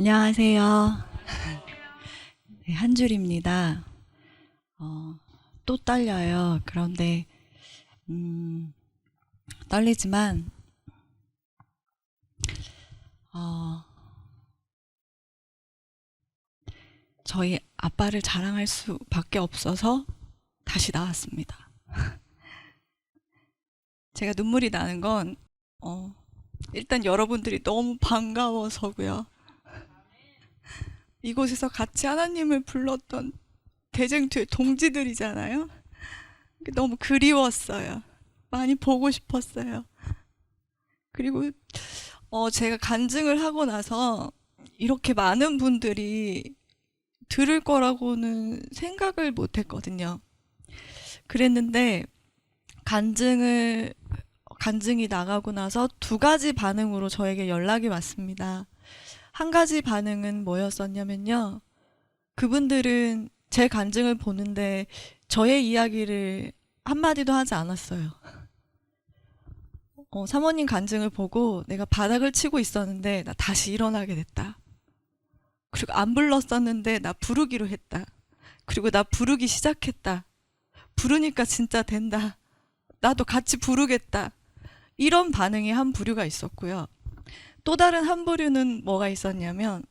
안녕하세요. 네, 한 줄입니다. 또 떨려요. 그런데 떨리지만 어, 저희 아빠를 자랑할 수밖에 없어서 다시 나왔습니다. 제가 눈물이 나는 건 일단 여러분들이 너무 반가워서고요. 이곳에서 같이 하나님을 불렀던 대쟁투의 동지들이잖아요. 너무 그리웠어요. 많이 보고 싶었어요. 그리고 제가 간증을 하고 나서 이렇게 많은 분들이 들을 거라고는 생각을 못 했거든요. 그랬는데 간증이 나가고 나서 두 가지 반응으로 저에게 연락이 왔습니다. 한 가지 반응은 뭐였었냐면요. 그분들은 제 간증을 보는데 저의 이야기를 한마디도 하지 않았어요. 사모님 간증을 보고 내가 바닥을 치고 있었는데 나 다시 일어나게 됐다. 그리고 안 불렀었는데 나 부르기로 했다. 그리고 나 부르기 시작했다. 부르니까 진짜 된다. 나도 같이 부르겠다. 이런 반응이 한 부류가 있었고요. 또 다른 한 부류는 뭐가 있었냐면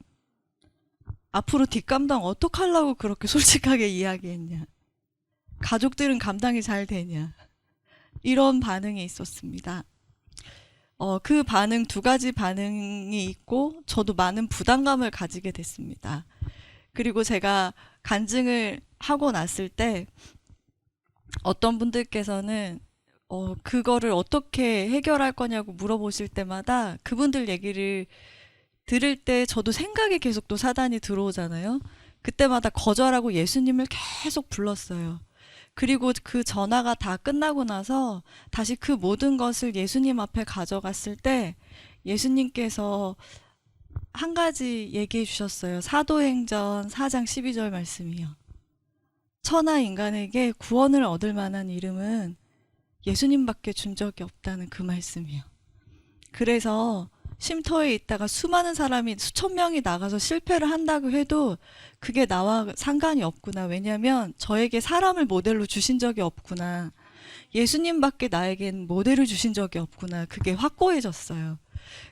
앞으로 뒷감당 어떡하려고 그렇게 솔직하게 이야기했냐. 가족들은 감당이 잘 되냐. 이런 반응이 있었습니다. 그 반응 두 가지 반응이 있고 저도 많은 부담감을 가지게 됐습니다. 그리고 제가 간증을 하고 났을 때 어떤 분들께서는 그거를 어떻게 해결할 거냐고 물어보실 때마다 그분들 얘기를 들을 때 저도 생각이 계속 또 사단이 들어오잖아요. 그때마다 거절하고 예수님을 계속 불렀어요. 그리고 그 전화가 다 끝나고 나서 다시 그 모든 것을 예수님 앞에 가져갔을 때 예수님께서 한 가지 얘기해 주셨어요. 사도행전 4장 12절 말씀이요. 천하 인간에게 구원을 얻을 만한 이름은 예수님밖에 준 적이 없다는 그 말씀이요. 그래서 쉼터에 있다가 수많은 사람이 수천 명이 나가서 실패를 한다고 해도 그게 나와 상관이 없구나. 왜냐하면 저에게 사람을 모델로 주신 적이 없구나. 예수님밖에 나에겐 모델을 주신 적이 없구나. 그게 확고해졌어요.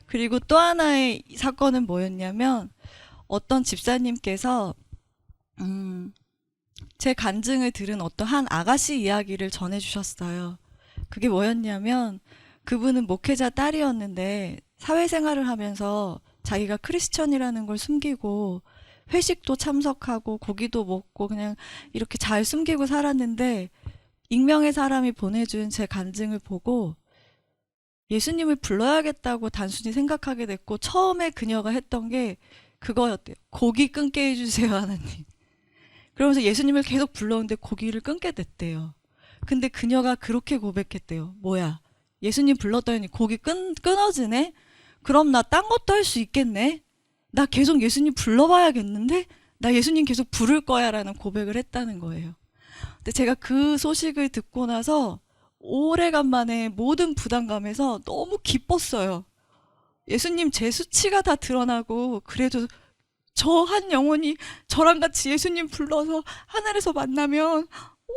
그리고 또 하나의 사건은 뭐였냐면 어떤 집사님께서 제 간증을 들은 어떤 한 아가씨 이야기를 전해주셨어요. 그게 뭐였냐면 그분은 목회자 딸이었는데 사회생활을 하면서 자기가 크리스천이라는 걸 숨기고 회식도 참석하고 고기도 먹고 그냥 이렇게 잘 숨기고 살았는데 익명의 사람이 보내준 제 간증을 보고 예수님을 불러야겠다고 단순히 생각하게 됐고 처음에 그녀가 했던 게 그거였대요. 고기 끊게 해주세요 하나님. 그러면서 예수님을 계속 불렀는데 고기를 끊게 됐대요. 근데 그녀가 그렇게 고백했대요. 뭐야? 예수님 불렀더니 고기 끊어지네? 그럼 나 딴 것도 할 수 있겠네? 나 계속 예수님 불러봐야겠는데? 나 예수님 계속 부를 거야 라는 고백을 했다는 거예요. 근데 제가 그 소식을 듣고 나서 오래간만에 모든 부담감에서 너무 기뻤어요. 예수님 제 수치가 다 드러나고 그래도 저 한 영혼이 저랑 같이 예수님 불러서 하늘에서 만나면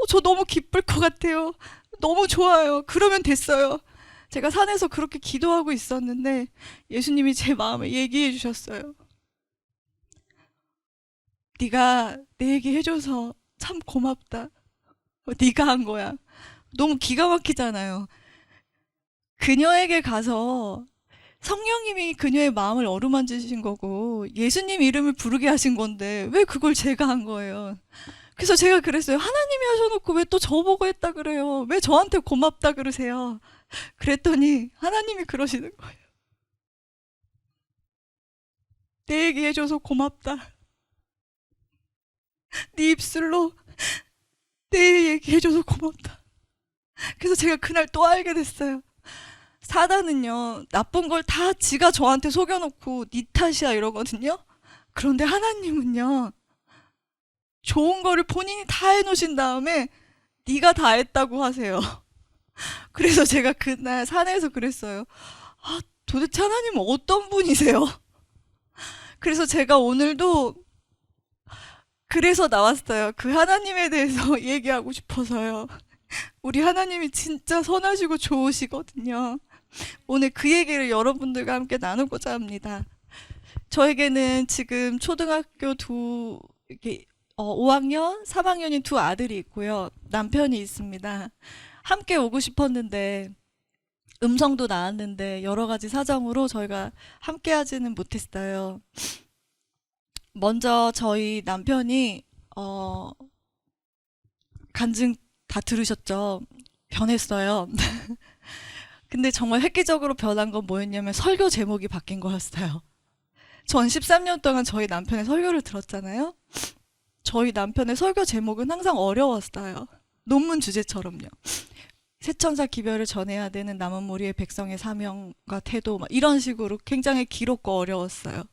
저 너무 기쁠 것 같아요. 너무 좋아요. 그러면 됐어요. 제가 산에서 그렇게 기도하고 있었는데 예수님이 제 마음을 얘기해 주셨어요. 네가 내 얘기 해줘서 참 고맙다. 네가 한 거야. 너무 기가 막히잖아요. 그녀에게 가서 성령님이 그녀의 마음을 어루만지신 거고 예수님 이름을 부르게 하신 건데 왜 그걸 제가 한 거예요. 그래서 제가 그랬어요. 하나님이 하셔놓고 왜 또 저보고 했다 그래요. 왜 저한테 고맙다 그러세요. 그랬더니 하나님이 그러시는 거예요. 내 얘기 해줘서 고맙다. 네 입술로 내 얘기 해줘서 고맙다. 그래서 제가 그날 또 알게 됐어요. 사단은요, 나쁜 걸 다 지가 저한테 속여놓고 네 탓이야 이러거든요. 그런데 하나님은요, 좋은 거를 본인이 다 해놓으신 다음에 네가 다 했다고 하세요. 그래서 제가 그날 산에서 그랬어요. 아, 도대체 하나님은 어떤 분이세요? 그래서 제가 오늘도 그래서 나왔어요. 그 하나님에 대해서 얘기하고 싶어서요. 우리 하나님이 진짜 선하시고 좋으시거든요. 오늘 그 얘기를 여러분들과 함께 나누고자 합니다. 저에게는 지금 초등학교 이렇게 5학년, 3학년인 두 아들이 있고요. 남편이 있습니다. 함께 오고 싶었는데 음성도 나왔는데 여러 가지 사정으로 저희가 함께 하지는 못했어요. 먼저 저희 남편이 간증 다 들으셨죠? 변했어요. 근데 정말 획기적으로 변한 건 뭐였냐면 설교 제목이 바뀐 거였어요. 전 13년 동안 저희 남편의 설교를 들었잖아요. 저희 남편의 설교 제목은 항상 어려웠어요. 논문 주제처럼요. 새천사 기별을 전해야 되는 남은 무리의 백성의 사명과 태도 막 이런 식으로 굉장히 길었고 어려웠어요.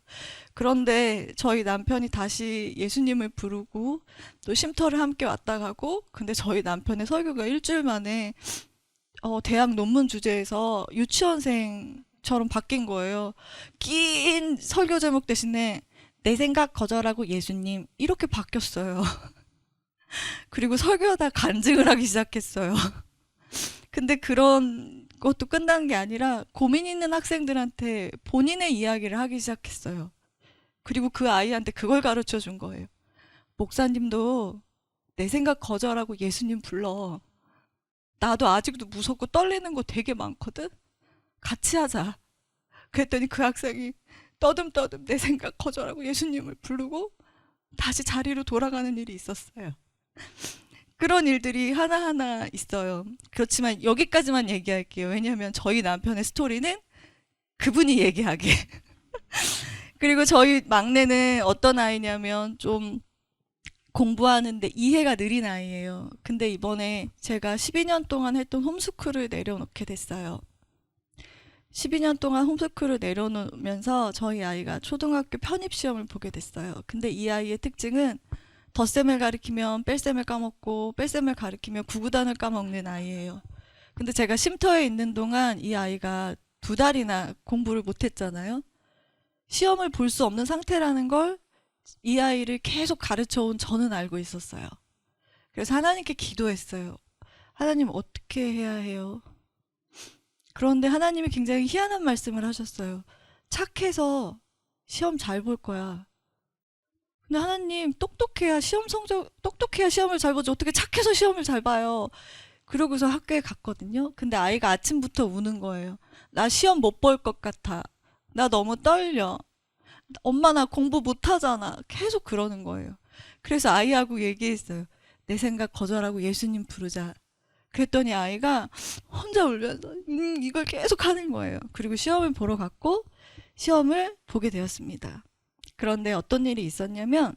그런데 저희 남편이 다시 예수님을 부르고 또 쉼터를 함께 왔다 가고 근데 저희 남편의 설교가 일주일 만에 대학 논문 주제에서 유치원생처럼 바뀐 거예요. 긴 설교 제목 대신에 내 생각 거절하고 예수님 이렇게 바뀌었어요. 그리고 설교하다 간증을 하기 시작했어요. 근데 그런 것도 끝난 게 아니라 고민 있는 학생들한테 본인의 이야기를 하기 시작했어요. 그리고 그 아이한테 그걸 가르쳐 준 거예요. 목사님도 내 생각 거절하고 예수님 불러. 나도 아직도 무섭고 떨리는 거 되게 많거든? 같이 하자. 그랬더니 그 학생이 떠듬떠듬 내 생각 거절하고 예수님을 부르고 다시 자리로 돌아가는 일이 있었어요. 그런 일들이 하나하나 있어요. 그렇지만 여기까지만 얘기할게요. 왜냐하면 저희 남편의 스토리는 그분이 얘기하게. 그리고 저희 막내는 어떤 아이냐면 좀 공부하는데 이해가 느린 아이예요. 근데 이번에 제가 12년 동안 했던 홈스쿨을 내려놓게 됐어요. 12년 동안 홈스쿨을 내려놓으면서 저희 아이가 초등학교 편입시험을 보게 됐어요. 근데 이 아이의 특징은 덧셈을 가리키면 뺄셈을 까먹고 뺄셈을 가리키면 구구단을 까먹는 아이예요. 근데 제가 쉼터에 있는 동안 이 아이가 2달이나 공부를 못했잖아요. 시험을 볼 수 없는 상태라는 걸 이 아이를 계속 가르쳐 온 저는 알고 있었어요. 그래서 하나님께 기도했어요. 하나님 어떻게 해야 해요? 그런데 하나님이 굉장히 희한한 말씀을 하셨어요. 착해서 시험 잘 볼 거야. 근데 하나님 똑똑해야 시험을 잘 보지 어떻게 착해서 시험을 잘 봐요. 그러고서 학교에 갔거든요. 근데 아이가 아침부터 우는 거예요. 나 시험 못 볼 것 같아. 나 너무 떨려. 엄마 나 공부 못하잖아. 계속 그러는 거예요. 그래서 아이하고 얘기했어요. 내 생각 거절하고 예수님 부르자. 그랬더니 아이가 혼자 울면서 이걸 계속 하는 거예요. 그리고 시험을 보러 갔고 시험을 보게 되었습니다. 그런데 어떤 일이 있었냐면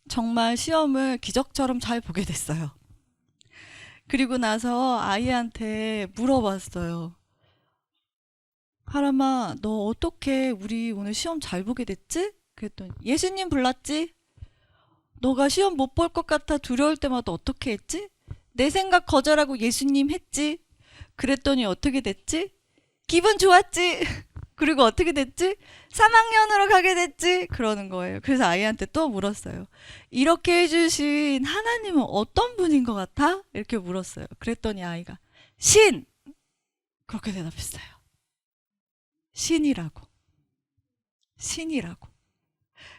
정말 시험을 기적처럼 잘 보게 됐어요. 그리고 나서 아이한테 물어봤어요. 하람아, 너 어떻게 우리 오늘 시험 잘 보게 됐지? 그랬더니 예수님 불렀지? 너가 시험 못 볼 것 같아 두려울 때마다 어떻게 했지? 내 생각 거절하고 예수님 했지? 그랬더니 어떻게 됐지? 기분 좋았지? 그리고 어떻게 됐지? 3학년으로 가게 됐지? 그러는 거예요. 그래서 아이한테 또 물었어요. 이렇게 해주신 하나님은 어떤 분인 것 같아? 이렇게 물었어요. 그랬더니 아이가 신! 그렇게 대답했어요. 신이라고. 신이라고.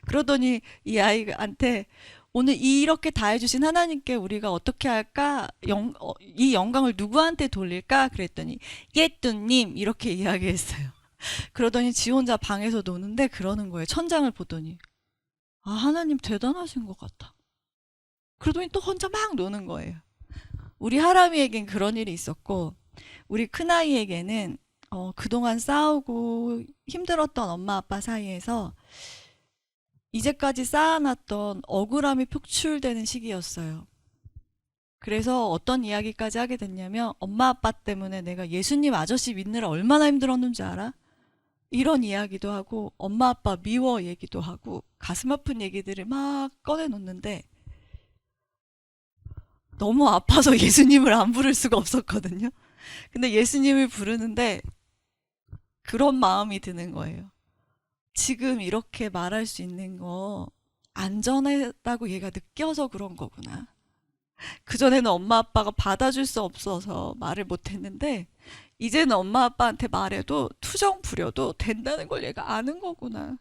그러더니 이 아이한테 오늘 이렇게 다 해주신 하나님께 우리가 어떻게 할까? 이 영광을 누구한테 돌릴까? 그랬더니 예뚜님 이렇게 이야기했어요. 그러더니 지 혼자 방에서 노는데 그러는 거예요. 천장을 보더니 아 하나님 대단하신 것 같아. 그러더니 또 혼자 막 노는 거예요. 우리 하람이에겐 그런 일이 있었고 우리 큰아이에게는 그동안 싸우고 힘들었던 엄마 아빠 사이에서 이제까지 쌓아놨던 억울함이 표출되는 시기였어요. 그래서 어떤 이야기까지 하게 됐냐면 엄마 아빠 때문에 내가 예수님 아저씨 믿느라 얼마나 힘들었는지 알아? 이런 이야기도 하고 엄마 아빠 미워 얘기도 하고 가슴 아픈 얘기들을 막 꺼내놓는데 너무 아파서 예수님을 안 부를 수가 없었거든요. 근데 예수님을 부르는데 그런 마음이 드는 거예요. 지금 이렇게 말할 수 있는 거 안전하다고 얘가 느껴서 그런 거구나. 그전에는 엄마 아빠가 받아줄 수 없어서 말을 못 했는데 이제는 엄마 아빠한테 말해도 투정 부려도 된다는 걸 얘가 아는 거구나.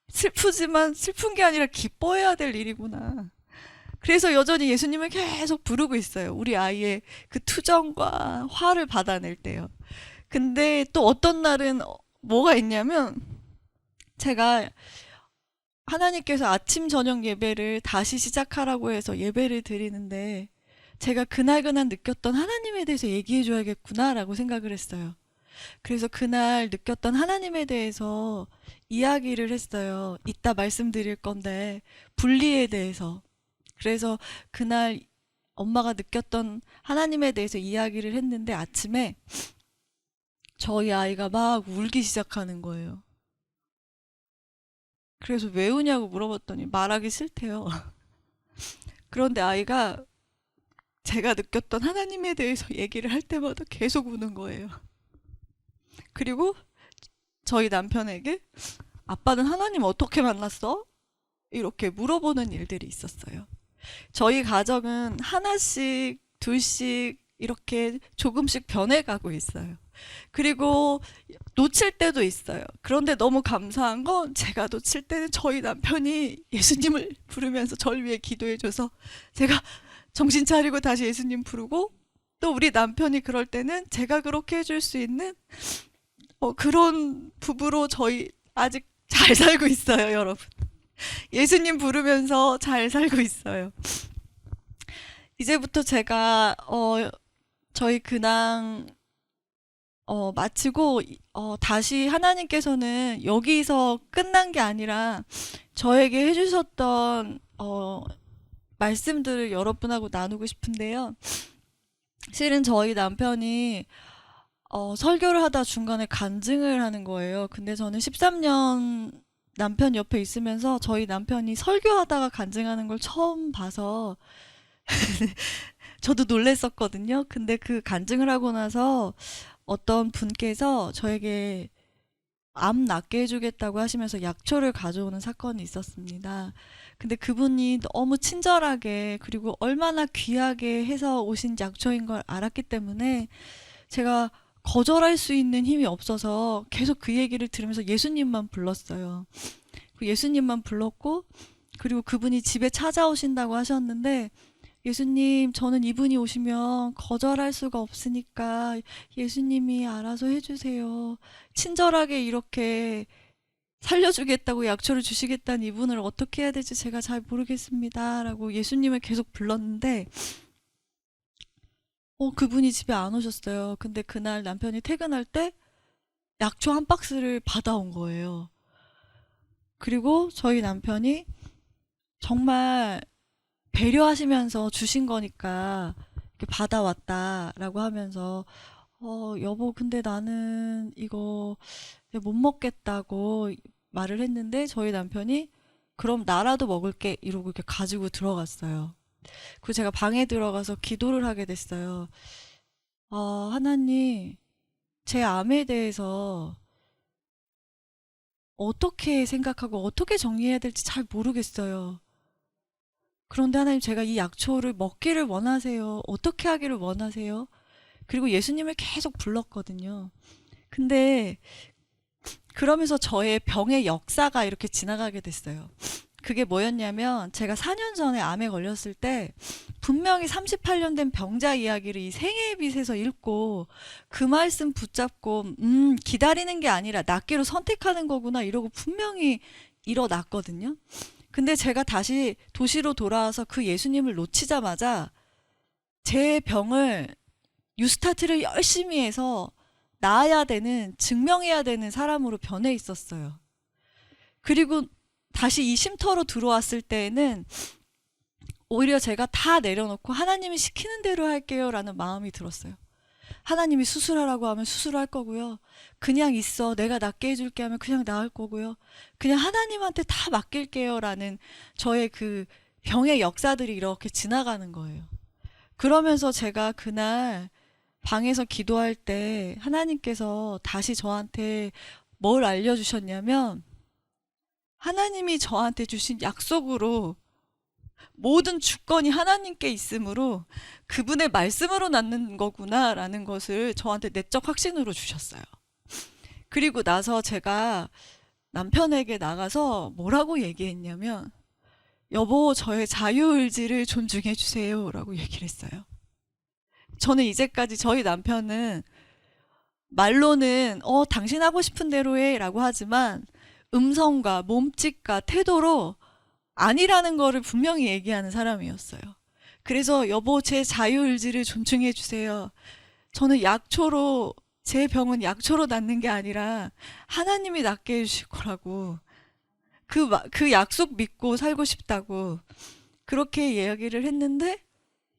슬프지만 슬픈 게 아니라 기뻐해야 될 일이구나. 그래서 여전히 예수님을 계속 부르고 있어요. 우리 아이의 그 투정과 화를 받아낼 때요. 근데 또 어떤 날은 뭐가 있냐면 제가 하나님께서 아침 저녁 예배를 다시 시작하라고 해서 예배를 드리는데 제가 그날 느꼈던 하나님에 대해서 얘기해 줘야겠구나라고 생각을 했어요. 그래서 그날 느꼈던 하나님에 대해서 이야기를 했어요. 이따 말씀드릴 건데 분리에 대해서. 그래서 그날 엄마가 느꼈던 하나님에 대해서 이야기를 했는데 아침에 저희 아이가 막 울기 시작하는 거예요. 그래서 왜 우냐고 물어봤더니 말하기 싫대요. 그런데 아이가 제가 느꼈던 하나님에 대해서 얘기를 할 때마다 계속 우는 거예요. 그리고 저희 남편에게 아빠는 하나님 어떻게 만났어? 이렇게 물어보는 일들이 있었어요. 저희 가정은 하나씩, 둘씩 이렇게 조금씩 변해가고 있어요. 그리고 놓칠 때도 있어요. 그런데 너무 감사한 건 제가 놓칠 때는 저희 남편이 예수님을 부르면서 저를 위해 기도해줘서 제가 정신 차리고 다시 예수님 부르고 또 우리 남편이 그럴 때는 제가 그렇게 해줄 수 있는 그런 부부로 저희 아직 잘 살고 있어요, 여러분. 예수님 부르면서 잘 살고 있어요. 이제부터 제가 저희 근황 마치고 다시 하나님께서는 여기서 끝난 게 아니라 저에게 해주셨던 말씀들을 여러분하고 나누고 싶은데요. 실은 저희 남편이 설교를 하다 중간에 간증을 하는 거예요. 근데 저는 13년 남편 옆에 있으면서 저희 남편이 설교하다가 간증하는 걸 처음 봐서 저도 놀랬었거든요. 근데 그 간증을 하고 나서 어떤 분께서 저에게 암 낫게 해주겠다고 하시면서 약초를 가져오는 사건이 있었습니다. 근데 그분이 너무 친절하게 그리고 얼마나 귀하게 해서 오신 약초인 걸 알았기 때문에 제가 거절할 수 있는 힘이 없어서 계속 그 얘기를 들으면서 예수님만 불렀어요. 그 예수님만 불렀고 그리고 그분이 집에 찾아오신다고 하셨는데 예수님, 저는 이분이 오시면 거절할 수가 없으니까 예수님이 알아서 해주세요. 친절하게 이렇게 살려주겠다고 약초를 주시겠다는 이분을 어떻게 해야 될지 제가 잘 모르겠습니다. 라고 예수님을 계속 불렀는데 그분이 집에 안 오셨어요. 근데 그날 남편이 퇴근할 때 약초 한 박스를 받아온 거예요. 그리고 저희 남편이 정말 배려하시면서 주신 거니까 이렇게 받아왔다라고 하면서 여보 근데 나는 이거 못 먹겠다고 말을 했는데 저희 남편이 그럼 나라도 먹을게 이러고 이렇게 가지고 들어갔어요. 그리고 제가 방에 들어가서 기도를 하게 됐어요. 하나님 제 암에 대해서 어떻게 생각하고 어떻게 정리해야 될지 잘 모르겠어요. 그런데 하나님 제가 이 약초를 먹기를 원하세요. 어떻게 하기를 원하세요? 그리고 예수님을 계속 불렀거든요. 근데 그러면서 저의 병의 역사가 이렇게 지나가게 됐어요. 그게 뭐였냐면 제가 4년 전에 암에 걸렸을 때 분명히 38년 된 병자 이야기를 이 생애의 빛에서 읽고 그 말씀 붙잡고 기다리는 게 아니라 낫기로 선택하는 거구나 이러고 분명히 일어났거든요. 근데 제가 다시 도시로 돌아와서 그 예수님을 놓치자마자 제 병을 뉴스타트를 열심히 해서 나아야 되는, 증명해야 되는 사람으로 변해 있었어요. 그리고 다시 이 쉼터로 들어왔을 때에는 오히려 제가 다 내려놓고 하나님이 시키는 대로 할게요 라는 마음이 들었어요. 하나님이 수술하라고 하면 수술할 거고요. 그냥 있어 내가 낫게 해줄게 하면 그냥 나을 거고요. 그냥 하나님한테 다 맡길게요 라는 저의 그 병의 역사들이 이렇게 지나가는 거예요. 그러면서 제가 그날 방에서 기도할 때 하나님께서 다시 저한테 뭘 알려주셨냐면 하나님이 저한테 주신 약속으로 모든 주권이 하나님께 있으므로 그분의 말씀으로 낳는 거구나라는 것을 저한테 내적 확신으로 주셨어요. 그리고 나서 제가 남편에게 나가서 뭐라고 얘기했냐면 여보 저의 자유의지를 존중해 주세요 라고 얘기를 했어요. 저는 이제까지 저희 남편은 말로는 당신 하고 싶은 대로 해 라고 하지만 음성과 몸짓과 태도로 아니라는 거를 분명히 얘기하는 사람이었어요. 그래서 여보 제 자유의지를 존중해 주세요. 저는 약초로 제 병은 약초로 낫는 게 아니라 하나님이 낫게 해주실 거라고 그 약속 믿고 살고 싶다고 그렇게 이야기를 했는데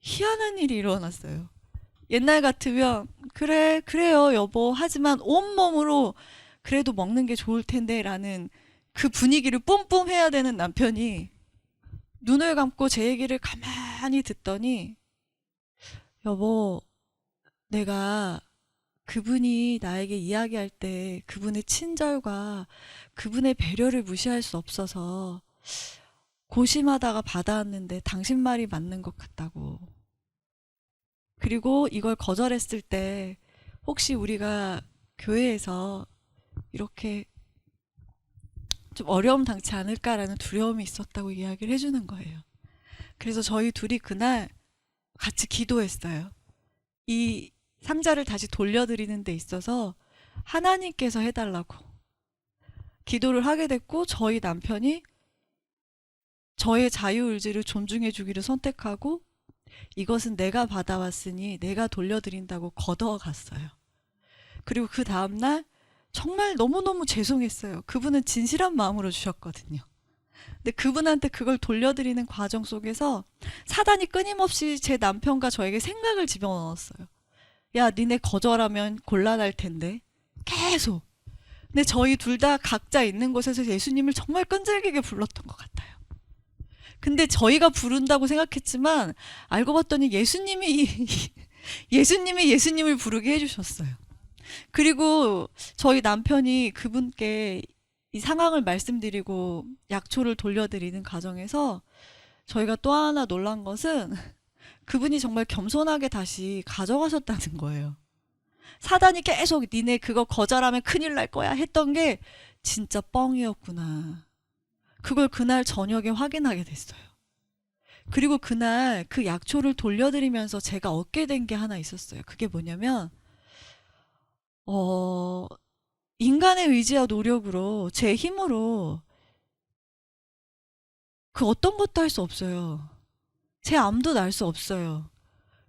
희한한 일이 일어났어요. 옛날 같으면 그래요 여보 하지만 온몸으로 그래도 먹는 게 좋을 텐데 라는 그 분위기를 뿜뿜 해야 되는 남편이 눈을 감고 제 얘기를 가만히 듣더니 여보 내가 그분이 나에게 이야기할 때 그분의 친절과 그분의 배려를 무시할 수 없어서 고심하다가 받아왔는데 당신 말이 맞는 것 같다고. 그리고 이걸 거절했을 때 혹시 우리가 교회에서 이렇게 좀 어려움 당치 않을까라는 두려움이 있었다고 이야기를 해주는 거예요. 그래서 저희 둘이 그날 같이 기도했어요. 이 상자를 다시 돌려드리는 데 있어서 하나님께서 해달라고 기도를 하게 됐고 저희 남편이 저의 자유의지를 존중해 주기를 선택하고 이것은 내가 받아왔으니 내가 돌려드린다고 걷어갔어요. 그리고 그 다음날 정말 너무너무 죄송했어요. 그분은 진실한 마음으로 주셨거든요. 근데 그분한테 그걸 돌려드리는 과정 속에서 사단이 끊임없이 제 남편과 저에게 생각을 집어넣었어요. 야 니네 거절하면 곤란할 텐데 계속. 근데 저희 둘 다 각자 있는 곳에서 예수님을 정말 끈질기게 불렀던 것 같아요. 근데 저희가 부른다고 생각했지만 알고 봤더니 예수님이 예수님을 부르게 해주셨어요. 그리고 저희 남편이 그분께 이 상황을 말씀드리고 약초를 돌려드리는 과정에서 저희가 또 하나 놀란 것은 그분이 정말 겸손하게 다시 가져가셨다는 거예요. 사단이 계속 니네 그거 거절하면 큰일 날 거야 했던 게 진짜 뻥이었구나. 그걸 그날 저녁에 확인하게 됐어요. 그리고 그날 그 약초를 돌려드리면서 제가 얻게 된 게 하나 있었어요. 그게 뭐냐면 인간의 의지와 노력으로 제 힘으로 그 어떤 것도 할 수 없어요. 제 암도 날 수 없어요.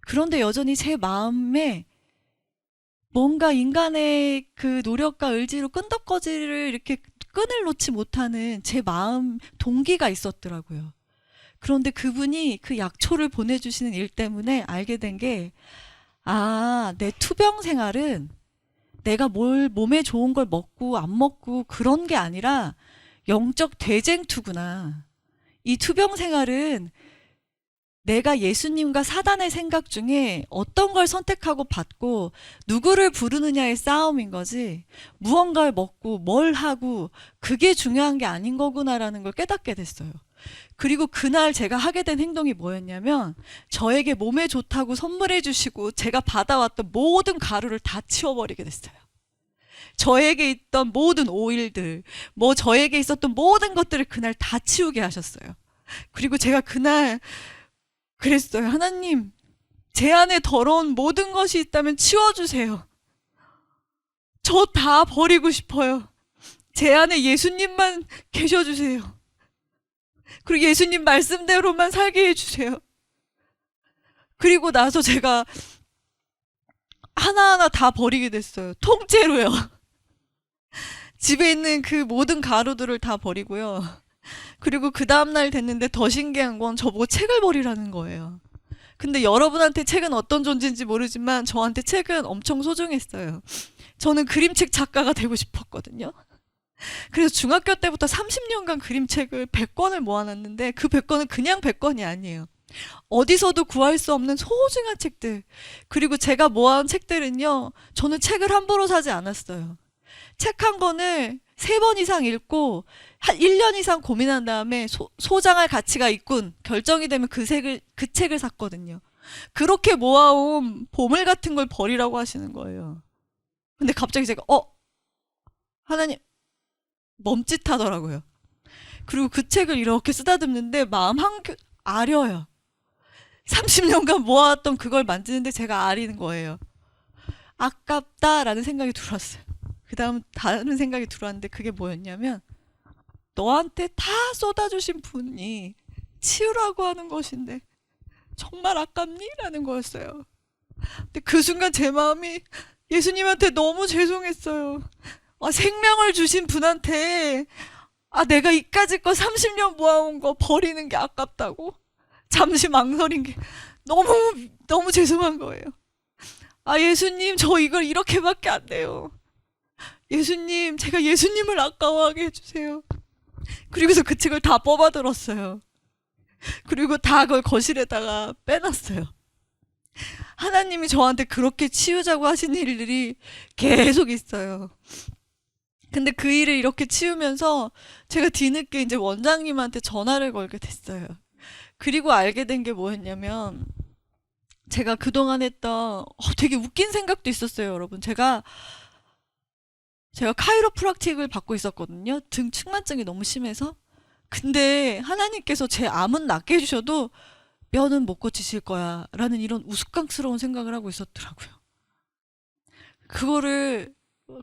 그런데 여전히 제 마음에 뭔가 인간의 그 노력과 의지로 끈덕거지를 이렇게 끈을 놓지 못하는 제 마음 동기가 있었더라고요. 그런데 그분이 그 약초를 보내주시는 일 때문에 알게 된 게 내 투병 생활은 내가 뭘 몸에 좋은 걸 먹고 안 먹고 그런 게 아니라 영적 대쟁투구나. 이 투병 생활은 내가 예수님과 사단의 생각 중에 어떤 걸 선택하고 받고 누구를 부르느냐의 싸움인 거지 무언가를 먹고 뭘 하고 그게 중요한 게 아닌 거구나라는 걸 깨닫게 됐어요. 그리고 그날 제가 하게 된 행동이 뭐였냐면 저에게 몸에 좋다고 선물해 주시고 제가 받아왔던 모든 가루를 다 치워버리게 됐어요. 저에게 있던 모든 오일들, 저에게 있었던 모든 것들을 그날 다 치우게 하셨어요. 그리고 제가 그날 그랬어요. 하나님, 제 안에 더러운 모든 것이 있다면 치워주세요. 저 다 버리고 싶어요. 제 안에 예수님만 계셔주세요. 그리고 예수님 말씀대로만 살게 해주세요. 그리고 나서 제가 하나하나 다 버리게 됐어요. 통째로요. 집에 있는 그 모든 가루들을 다 버리고요. 그리고 그 다음날 됐는데 더 신기한 건 저보고 책을 버리라는 거예요. 근데 여러분한테 책은 어떤 존재인지 모르지만 저한테 책은 엄청 소중했어요. 저는 그림책 작가가 되고 싶었거든요. 그래서 중학교 때부터 30년간 그림책을 100권을 모아놨는데 그 100권은 그냥 100권이 아니에요. 어디서도 구할 수 없는 소중한 책들. 그리고 제가 모아온 책들은요, 저는 책을 함부로 사지 않았어요. 책 한 권을 3번 이상 읽고 한 1년 이상 고민한 다음에 소장할 가치가 있군 결정이 되면 그 책을 샀거든요. 그렇게 모아온 보물 같은 걸 버리라고 하시는 거예요. 근데 갑자기 제가 하나님 멈칫하더라고요. 그리고 그 책을 이렇게 쓰다듬는데 마음 아려요. 30년간 모아왔던 그걸 만지는데 제가 아리는 거예요. 아깝다라는 생각이 들었어요. 그 다음 다른 생각이 들어왔는데 그게 뭐였냐면 너한테 다 쏟아주신 분이 치우라고 하는 것인데 정말 아깝니? 라는 거였어요. 근데 그 순간 제 마음이 예수님한테 너무 죄송했어요. 생명을 주신 분한테 내가 이까짓 거 30년 모아온 거 버리는 게 아깝다고 잠시 망설인 게 너무 죄송한 거예요. 예수님 저 이걸 이렇게밖에 안 돼요. 예수님 제가 예수님을 아까워하게 해주세요. 그리고서 그 책을 다 뽑아 들었어요. 그리고 다 그걸 거실에다가 빼놨어요. 하나님이 저한테 그렇게 치우자고 하신 일들이 계속 있어요. 근데 그 일을 이렇게 치우면서 제가 뒤늦게 이제 원장님한테 전화를 걸게 됐어요. 그리고 알게 된 게 뭐였냐면 제가 그동안 했던 되게 웃긴 생각도 있었어요, 여러분. 제가 카이로프락틱을 받고 있었거든요. 등 측만증이 너무 심해서. 근데 하나님께서 제 암은 낫게 해주셔도 뼈는 못 고치실 거야 라는 이런 우스꽝스러운 생각을 하고 있었더라고요. 그거를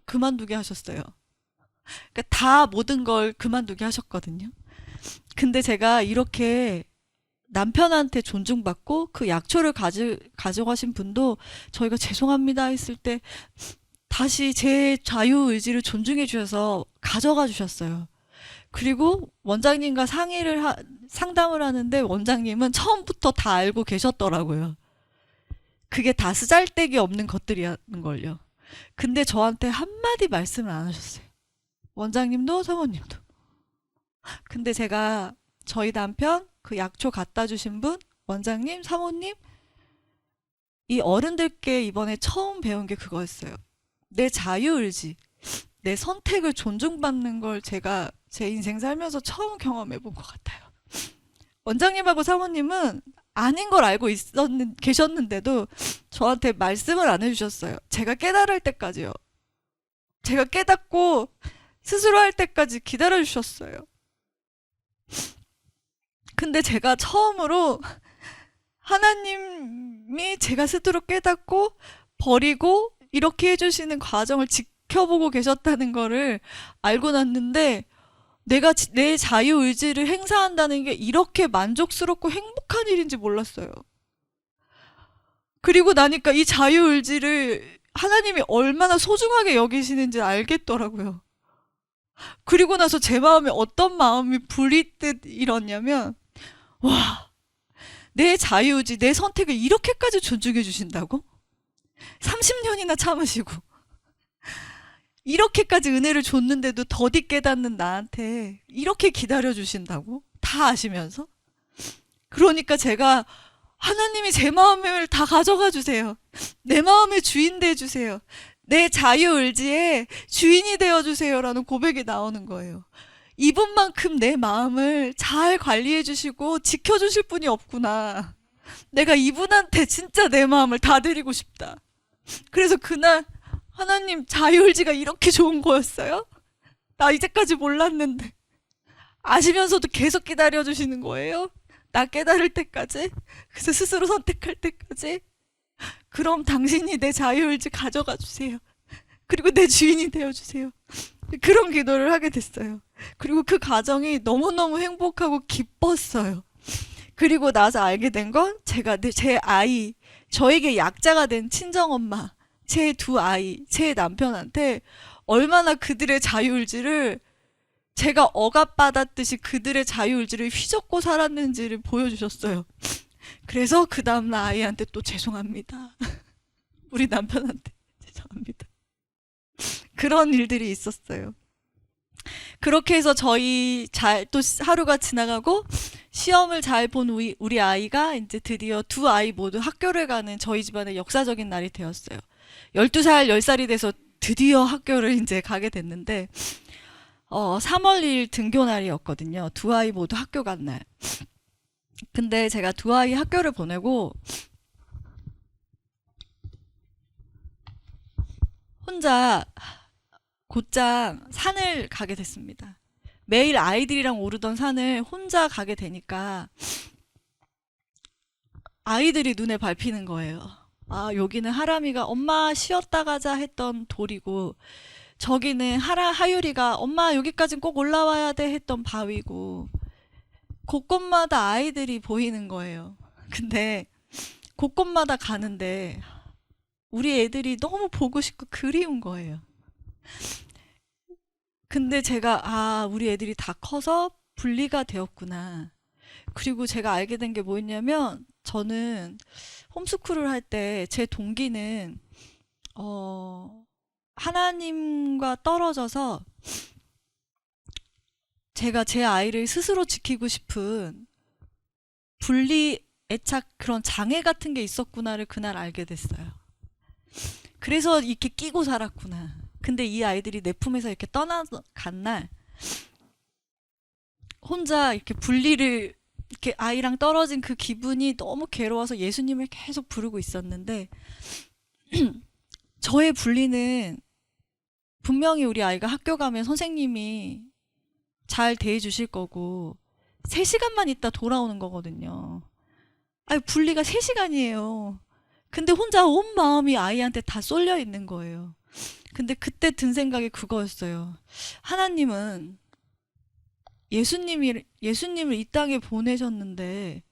그만두게 하셨어요. 그러니까 다 모든 걸 그만두게 하셨거든요. 근데 제가 이렇게 남편한테 존중받고 그 약초를 가져가신 분도 저희가 죄송합니다 했을 때 다시 제 자유의지를 존중해 주셔서 가져가 주셨어요. 그리고 원장님과 상담을 하는데 원장님은 처음부터 다 알고 계셨더라고요. 그게 다 쓰잘데기 없는 것들이라는 걸요. 근데 저한테 한마디 말씀을 안 하셨어요. 원장님도 사모님도. 근데 제가 저희 남편 그 약초 갖다 주신 분, 원장님, 사모님 이 어른들께 이번에 처음 배운 게 그거였어요. 내 자유의지, 내 선택을 존중받는 걸 제가 제 인생 살면서 처음 경험해 본 것 같아요. 원장님하고 사모님은 아닌 걸 알고 계셨는데도 저한테 말씀을 안 해주셨어요. 제가 깨달을 때까지요. 제가 깨닫고 스스로 할 때까지 기다려주셨어요. 근데 제가 처음으로 하나님이 제가 스스로 깨닫고 버리고 이렇게 해주시는 과정을 지켜보고 계셨다는 거를 알고 났는데 내가 내 자유의지를 행사한다는 게 이렇게 만족스럽고 행복한 일인지 몰랐어요. 그리고 나니까 이 자유의지를 하나님이 얼마나 소중하게 여기시는지 알겠더라고요. 그리고 나서 제 마음에 어떤 마음이 부리듯 일었냐면 와, 내 자유의지, 내 선택을 이렇게까지 존중해 주신다고? 30년이나 참으시고 이렇게까지 은혜를 줬는데도 더디 깨닫는 나한테 이렇게 기다려 주신다고? 다 아시면서? 그러니까 제가 하나님이 제 마음을 다 가져가 주세요. 내 마음의 주인 돼 주세요. 내 자유의지의 주인이 되어 주세요라는 고백이 나오는 거예요. 이분만큼 내 마음을 잘 관리해 주시고 지켜 주실 분이 없구나. 내가 이분한테 진짜 내 마음을 다 드리고 싶다. 그래서 그날 하나님 자유의지가 이렇게 좋은 거였어요? 나 이제까지 몰랐는데 아시면서도 계속 기다려주시는 거예요? 나 깨달을 때까지? 그래서 스스로 선택할 때까지? 그럼 당신이 내 자유의지 가져가 주세요. 그리고 내 주인이 되어주세요. 그런 기도를 하게 됐어요. 그리고 그 과정이 너무너무 행복하고 기뻤어요. 그리고 나서 알게 된 건 제가 제 아이, 저에게 약자가 된 친정엄마, 제 두 아이, 제 남편한테 얼마나 그들의 자유의지를 제가 억압받았듯이 그들의 자유의지를 휘젓고 살았는지를 보여주셨어요. 그래서 그 다음날 아이한테 또 죄송합니다. 우리 남편한테 죄송합니다. 그런 일들이 있었어요. 그렇게 해서 저희 또 하루가 지나가고 시험을 잘 본 우리 아이가 이제 드디어 두 아이 모두 학교를 가는 저희 집안의 역사적인 날이 되었어요. 12살, 10살이 돼서 드디어 학교를 이제 가게 됐는데 3월 1일 등교 날이었거든요. 두 아이 모두 학교 간 날. 근데 제가 두 아이 학교를 보내고 혼자 곧장 산을 가게 됐습니다. 매일 아이들이랑 오르던 산을 혼자 가게 되니까 아이들이 눈에 밟히는 거예요. 아, 여기는 하람이가 엄마 쉬었다 가자 했던 돌이고, 저기는 하율이가 엄마 여기까진 꼭 올라와야 돼 했던 바위고, 곳곳마다 아이들이 보이는 거예요. 근데 곳곳마다 가는데 우리 애들이 너무 보고 싶고 그리운 거예요. 근데 제가 우리 애들이 다 커서 분리가 되었구나. 그리고 제가 알게 된 게 뭐였냐면, 저는 홈스쿨을 할 때 제 동기는 하나님과 떨어져서 제가 제 아이를 스스로 지키고 싶은 분리 애착 그런 장애 같은 게 있었구나를 그날 알게 됐어요. 그래서 이렇게 끼고 살았구나. 근데 이 아이들이 내 품에서 이렇게 떠나간 날 혼자 이렇게 분리를 이렇게 아이랑 떨어진 그 기분이 너무 괴로워서 예수님을 계속 부르고 있었는데 저의 분리는 분명히 우리 아이가 학교 가면 선생님이 잘 대해 주실 거고 3시간만 있다 돌아오는 거거든요. 아니, 분리가 3시간이에요. 근데 혼자 온 마음이 아이한테 다 쏠려 있는 거예요. 근데 그때 든 생각이 그거였어요. 하나님은 예수님을 이 땅에 보내셨는데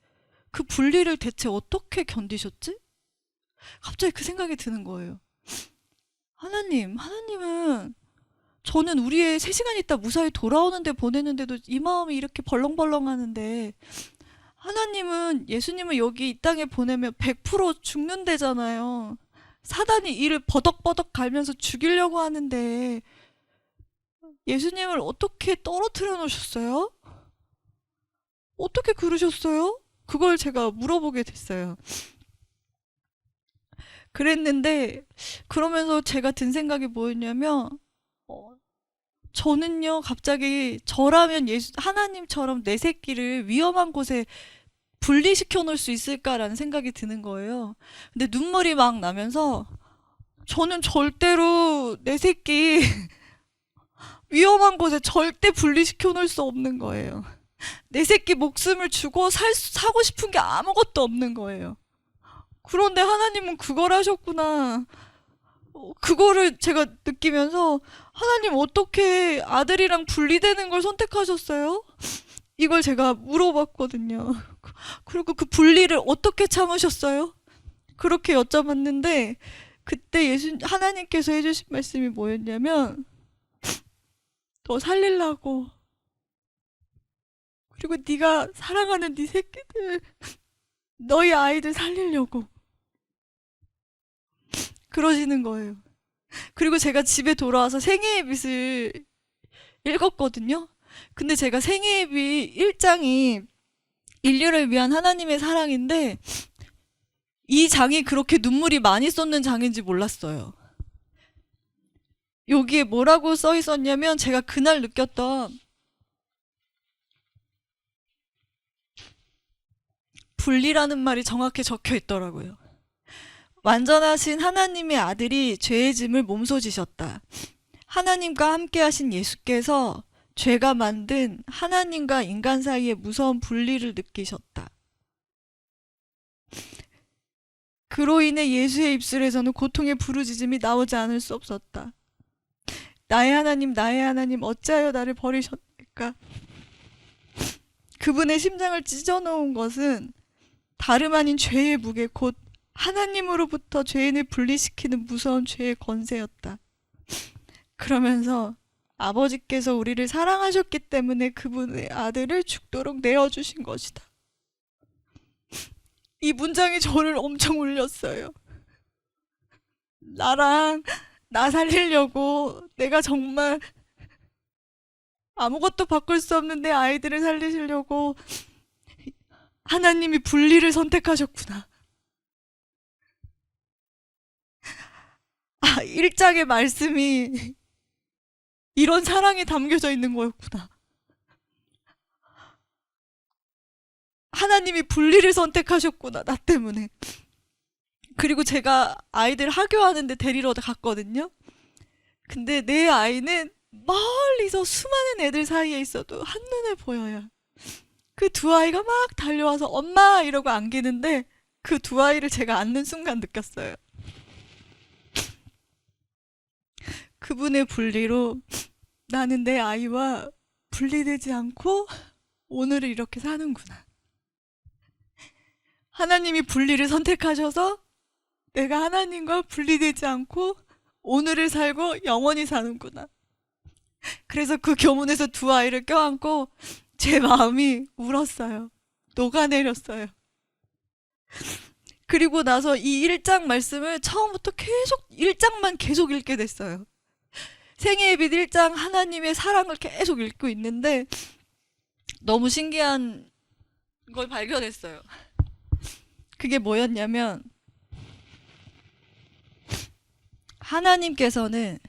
그 분리를 대체 어떻게 견디셨지? 갑자기 그 생각이 드는 거예요. 하나님은 저는 우리의 3시간 있다 무사히 돌아오는데 보내는데도 이 마음이 이렇게 벌렁벌렁 하는데, 하나님은 예수님을 여기 이 땅에 보내면 100% 죽는다잖아요. 사단이 이를 버덕버덕 갈면서 죽이려고 하는데 예수님을 어떻게 떨어뜨려 놓으셨어요? 어떻게 그러셨어요? 그걸 제가 물어보게 됐어요. 그랬는데 그러면서 제가 든 생각이 뭐였냐면 저는요 갑자기 저라면 하나님처럼 내 새끼를 위험한 곳에 분리시켜 놓을 수 있을까라는 생각이 드는 거예요. 근데 눈물이 막 나면서 저는 절대로 내 새끼 위험한 곳에 절대 분리시켜 놓을 수 없는 거예요. 내 새끼 목숨을 주고 사고 싶은 게 아무것도 없는 거예요. 그런데 하나님은 그걸 하셨구나. 그거를 제가 느끼면서 하나님 어떻게 아들이랑 분리되는 걸 선택하셨어요? 이걸 제가 물어봤거든요. 그리고 그 분리를 어떻게 참으셨어요? 그렇게 여쭤봤는데 그때 하나님께서 해주신 말씀이 뭐였냐면, 너 살리려고, 그리고 네가 사랑하는 네 새끼들, 너희 아이들 살리려고 그러시는 거예요. 그리고 제가 집에 돌아와서 생애의 빛을 읽었거든요. 근데 제가 생애의 빛 1장이 인류를 위한 하나님의 사랑인데 이 장이 그렇게 눈물이 많이 쏟는 장인지 몰랐어요. 여기에 뭐라고 써 있었냐면, 제가 그날 느꼈던 분리라는 말이 정확히 적혀 있더라고요. 완전하신 하나님의 아들이 죄의 짐을 몸소 지셨다. 하나님과 함께 하신 예수께서 죄가 만든 하나님과 인간 사이의 무서운 분리를 느끼셨다. 그로 인해 예수의 입술에서는 고통의 부르짖음이 나오지 않을 수 없었다. 나의 하나님, 어찌하여 나를 버리셨을까? 그분의 심장을 찢어놓은 것은 다름 아닌 죄의 무게, 곧 하나님으로부터 죄인을 분리시키는 무서운 죄의 권세였다. 그러면서 아버지께서 우리를 사랑하셨기 때문에 그분의 아들을 죽도록 내어주신 것이다. 이 문장이 저를 엄청 울렸어요. 나 살리려고 내가 정말 아무것도 바꿀 수 없는 내 아이들을 살리시려고 하나님이 분리를 선택하셨구나. 아, 1장의 말씀이 이런 사랑이 담겨져 있는 거였구나. 하나님이 분리를 선택하셨구나, 나 때문에. 그리고 제가 아이들 학교하는데 데리러 갔거든요. 근데 내 아이는 멀리서 수많은 애들 사이에 있어도 한눈에 보여요. 그 두 아이가 막 달려와서 엄마 이러고 안기는데 그 두 아이를 제가 안는 순간 느꼈어요. 그분의 분리로 나는 내 아이와 분리되지 않고 오늘을 이렇게 사는구나. 하나님이 분리를 선택하셔서 내가 하나님과 분리되지 않고 오늘을 살고 영원히 사는구나. 그래서 그 교문에서 두 아이를 껴안고 제 마음이 울었어요. 녹아내렸어요. 그리고 나서 이 1장 말씀을 처음부터 계속 1장만 계속 읽게 됐어요. 생애의 빛 1장 하나님의 사랑을 계속 읽고 있는데 너무 신기한 걸 발견했어요. 그게 뭐였냐면 하나님께서는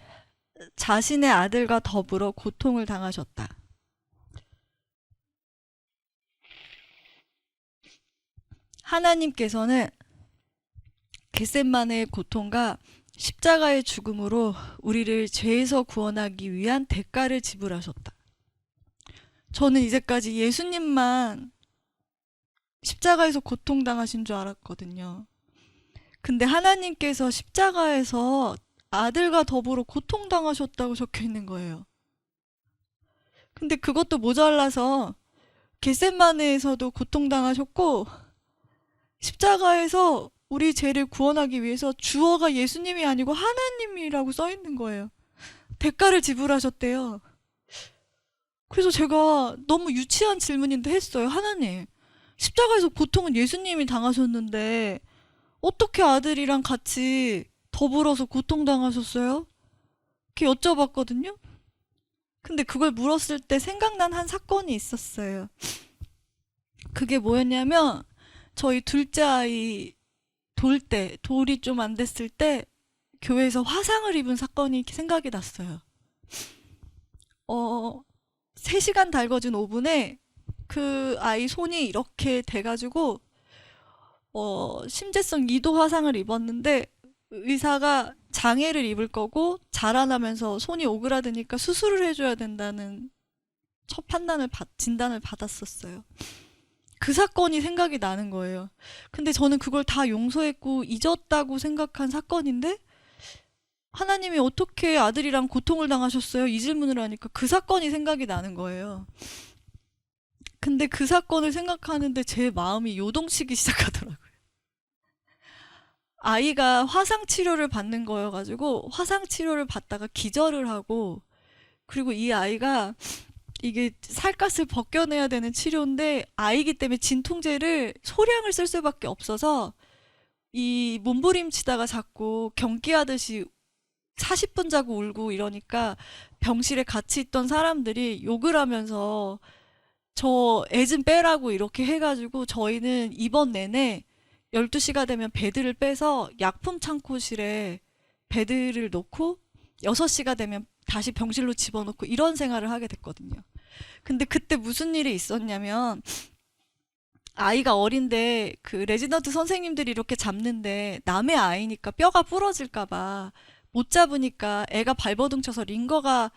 자신의 아들과 더불어 고통을 당하셨다. 하나님께서는 겟셋마네의 고통과 십자가의 죽음으로 우리를 죄에서 구원하기 위한 대가를 지불하셨다. 저는 이제까지 예수님만 십자가에서 고통당하신 줄 알았거든요. 근데 하나님께서 십자가에서 아들과 더불어 고통당하셨다고 적혀 있는 거예요. 근데 그것도 모자라서 겟셋마네에서도 고통당하셨고 십자가에서 우리 죄를 구원하기 위해서 주어가 예수님이 아니고 하나님이라고 써 있는 거예요. 대가를 지불하셨대요. 그래서 제가 너무 유치한 질문인데 했어요. 하나님, 십자가에서 고통은 예수님이 당하셨는데 어떻게 아들이랑 같이 더불어서 고통당하셨어요? 이렇게 여쭤봤거든요. 근데 그걸 물었을 때 생각난 한 사건이 있었어요. 그게 뭐였냐면 저희 둘째 아이 돌이 좀 안 됐을 때 교회에서 화상을 입은 사건이 생각이 났어요. 3시간 달궈진 오븐에 그 아이 손이 이렇게 돼가지고 심재성 2도 화상을 입었는데 의사가 장애를 입을 거고 자라나면서 손이 오그라드니까 수술을 해줘야 된다는 첫 진단을 받았었어요. 그 사건이 생각이 나는 거예요. 근데 저는 그걸 다 용서했고 잊었다고 생각한 사건인데 하나님이 어떻게 아들이랑 고통을 당하셨어요? 이 질문을 하니까 그 사건이 생각이 나는 거예요. 근데 그 사건을 생각하는데 제 마음이 요동치기 시작하더라고요. 아이가 화상 치료를 받는 거여가지고 화상 치료를 받다가 기절을 하고 그리고 이 아이가 이게 살갗을 벗겨내야 되는 치료인데 아이기 때문에 진통제를 소량을 쓸 수밖에 없어서 이 몸부림치다가 자꾸 경기하듯이 40분 자고 울고 이러니까 병실에 같이 있던 사람들이 욕을 하면서 저 애 좀 빼라고 이렇게 해가지고 저희는 입원 내내 12시가 되면 베드를 빼서 약품 창고실에 베드를 놓고 6시가 되면 다시 병실로 집어넣고 이런 생활을 하게 됐거든요. 근데 그때 무슨 일이 있었냐면 아이가 어린데 그 레지던트 선생님들이 이렇게 잡는데 남의 아이니까 뼈가 부러질까 봐 못 잡으니까 애가 발버둥 쳐서 링거가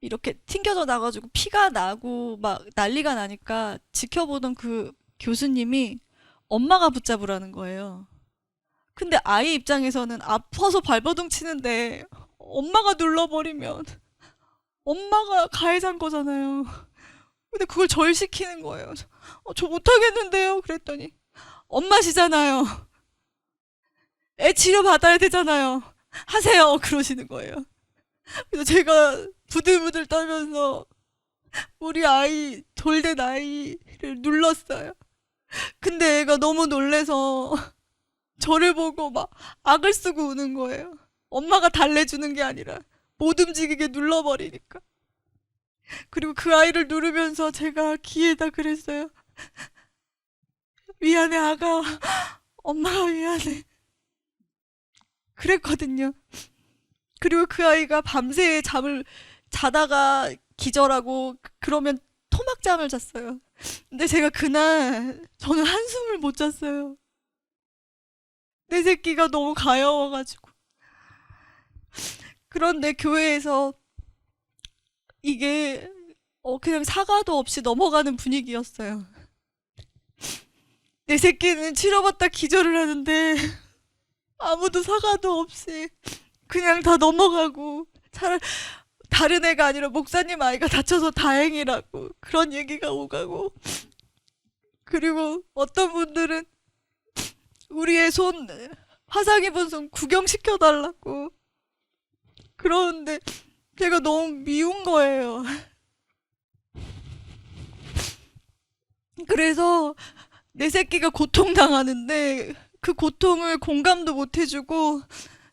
이렇게 튕겨져 나가지고 피가 나고 막 난리가 나니까 지켜보던 그 교수님이 엄마가 붙잡으라는 거예요. 근데 아이 입장에서는 아파서 발버둥 치는데 엄마가 눌러버리면 엄마가 가해자인 거잖아요. 근데 그걸 절 시키는 거예요. 저 못하겠는데요. 그랬더니 엄마시잖아요. 애 치료 받아야 되잖아요. 하세요. 그러시는 거예요. 그래서 제가 부들부들 떨면서 우리 아이 돌된 아이를 눌렀어요. 근데 애가 너무 놀래서 저를 보고 막 악을 쓰고 우는 거예요. 엄마가 달래주는 게 아니라 못 움직이게 눌러버리니까. 그리고 그 아이를 누르면서 제가 귀에다 그랬어요. 미안해 아가, 엄마가 미안해. 그랬거든요. 그리고 그 아이가 밤새 잠을 자다가 기절하고 그러면 토막잠을 잤어요. 근데 제가 그날 저는 한숨을 못 잤어요. 내 새끼가 너무 가여워가지고. 그런데 교회에서 이게 그냥 사과도 없이 넘어가는 분위기였어요. 내 새끼는 치료받다 기절을 하는데 아무도 사과도 없이 그냥 다 넘어가고, 차라리 다른 애가 아니라 목사님 아이가 다쳐서 다행이라고 그런 얘기가 오가고, 그리고 어떤 분들은 우리의 손, 화상 입은 손 구경시켜달라고. 그러는데 제가 너무 미운 거예요. 그래서 내 새끼가 고통당하는데 그 고통을 공감도 못 해주고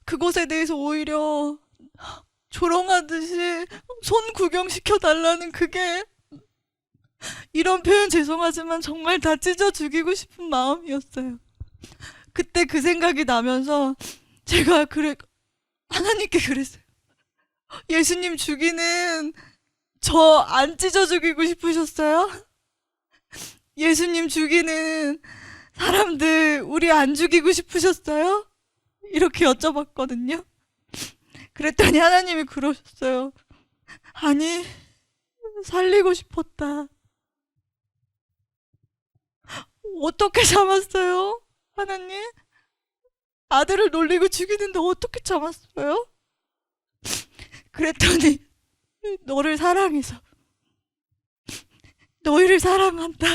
그것에 대해서 오히려 조롱하듯이 손 구경시켜 달라는, 그게, 이런 표현 죄송하지만 정말 다 찢어 죽이고 싶은 마음이었어요. 그때 그 생각이 나면서 제가 하나님께 그랬어요. 예수님 죽이는 저 안 찢어 죽이고 싶으셨어요? 예수님 죽이는 사람들 우리 안 죽이고 싶으셨어요? 이렇게 여쭤봤거든요. 그랬더니 하나님이 그러셨어요. 아니, 살리고 싶었다. 어떻게 참았어요? 하나님? 아들을 놀리고 죽이는데 어떻게 참았어요? 그랬더니 너를 사랑해서, 너희를 사랑한다,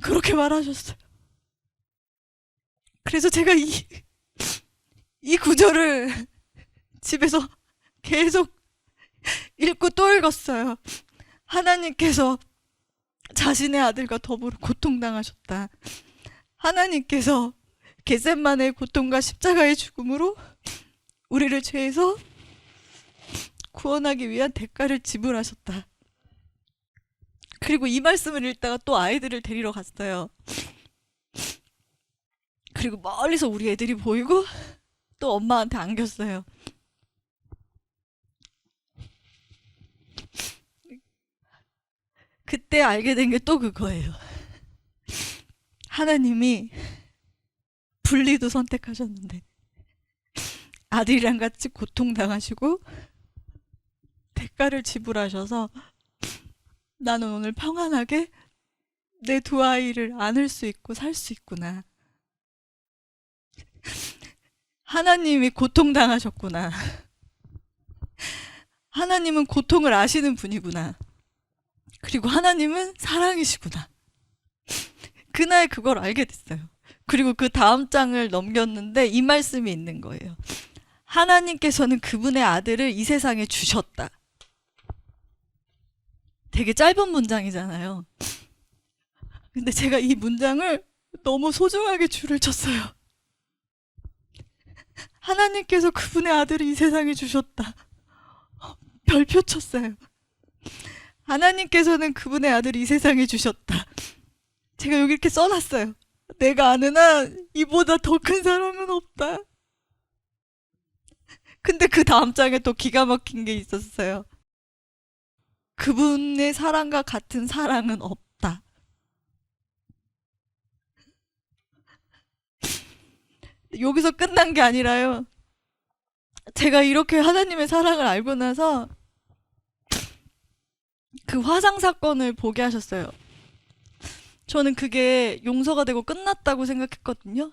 그렇게 말하셨어요. 그래서 제가 이 구절을 집에서 계속 읽고 또 읽었어요. 하나님께서 자신의 아들과 더불어 고통당하셨다. 하나님께서 겟셋마네의 고통과 십자가의 죽음으로 우리를 죄에서 구원하기 위한 대가를 지불하셨다. 그리고 이 말씀을 읽다가 또 아이들을 데리러 갔어요. 그리고 멀리서 우리 애들이 보이고 또 엄마한테 안겼어요. 그때 알게 된 게 또 그거예요. 하나님이 분리도 선택하셨는데 아들이랑 같이 고통당하시고 대가를 지불하셔서 나는 오늘 평안하게 내 두 아이를 안을 수 있고 살 수 있구나. 하나님이 고통당하셨구나. 하나님은 고통을 아시는 분이구나. 그리고 하나님은 사랑이시구나. 그날 그걸 알게 됐어요. 그리고 그 다음 장을 넘겼는데 이 말씀이 있는 거예요. 하나님께서는 그분의 아들을 이 세상에 주셨다. 되게 짧은 문장이잖아요. 근데 제가 이 문장을 너무 소중하게 줄을 쳤어요. 하나님께서 그분의 아들을 이 세상에 주셨다. 별표 쳤어요. 하나님께서는 그분의 아들을 이 세상에 주셨다. 제가 여기 이렇게 써놨어요. 내가 아는 한 이보다 더 큰 사랑은 없다. 근데 그 다음 장에 또 기가 막힌 게 있었어요. 그분의 사랑과 같은 사랑은 없다. 여기서 끝난 게 아니라요. 제가 이렇게 하나님의 사랑을 알고 나서 그 화상 사건을 보게 하셨어요. 저는 그게 용서가 되고 끝났다고 생각했거든요.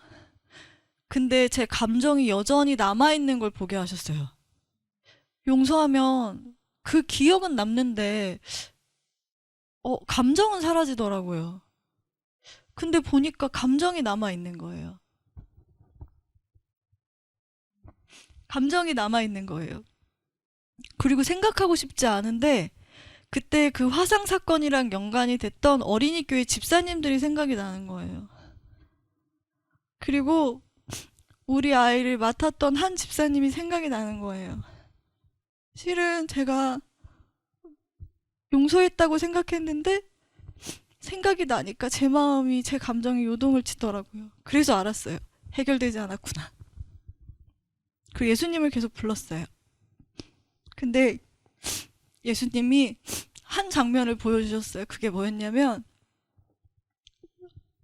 근데 제 감정이 여전히 남아있는 걸 보게 하셨어요. 용서하면 그 기억은 남는데 감정은 사라지더라고요. 근데 보니까 감정이 남아있는 거예요. 감정이 남아있는 거예요. 그리고 생각하고 싶지 않은데 그때 그 화상 사건이랑 연관이 됐던 어린이 교회 집사님들이 생각이 나는 거예요. 그리고 우리 아이를 맡았던 한 집사님이 생각이 나는 거예요. 실은 제가 용서했다고 생각했는데 생각이 나니까 제 마음이, 제 감정이 요동을 치더라고요. 그래서 알았어요. 해결되지 않았구나. 그리고 예수님을 계속 불렀어요. 근데 예수님이 한 장면을 보여주셨어요. 그게 뭐였냐면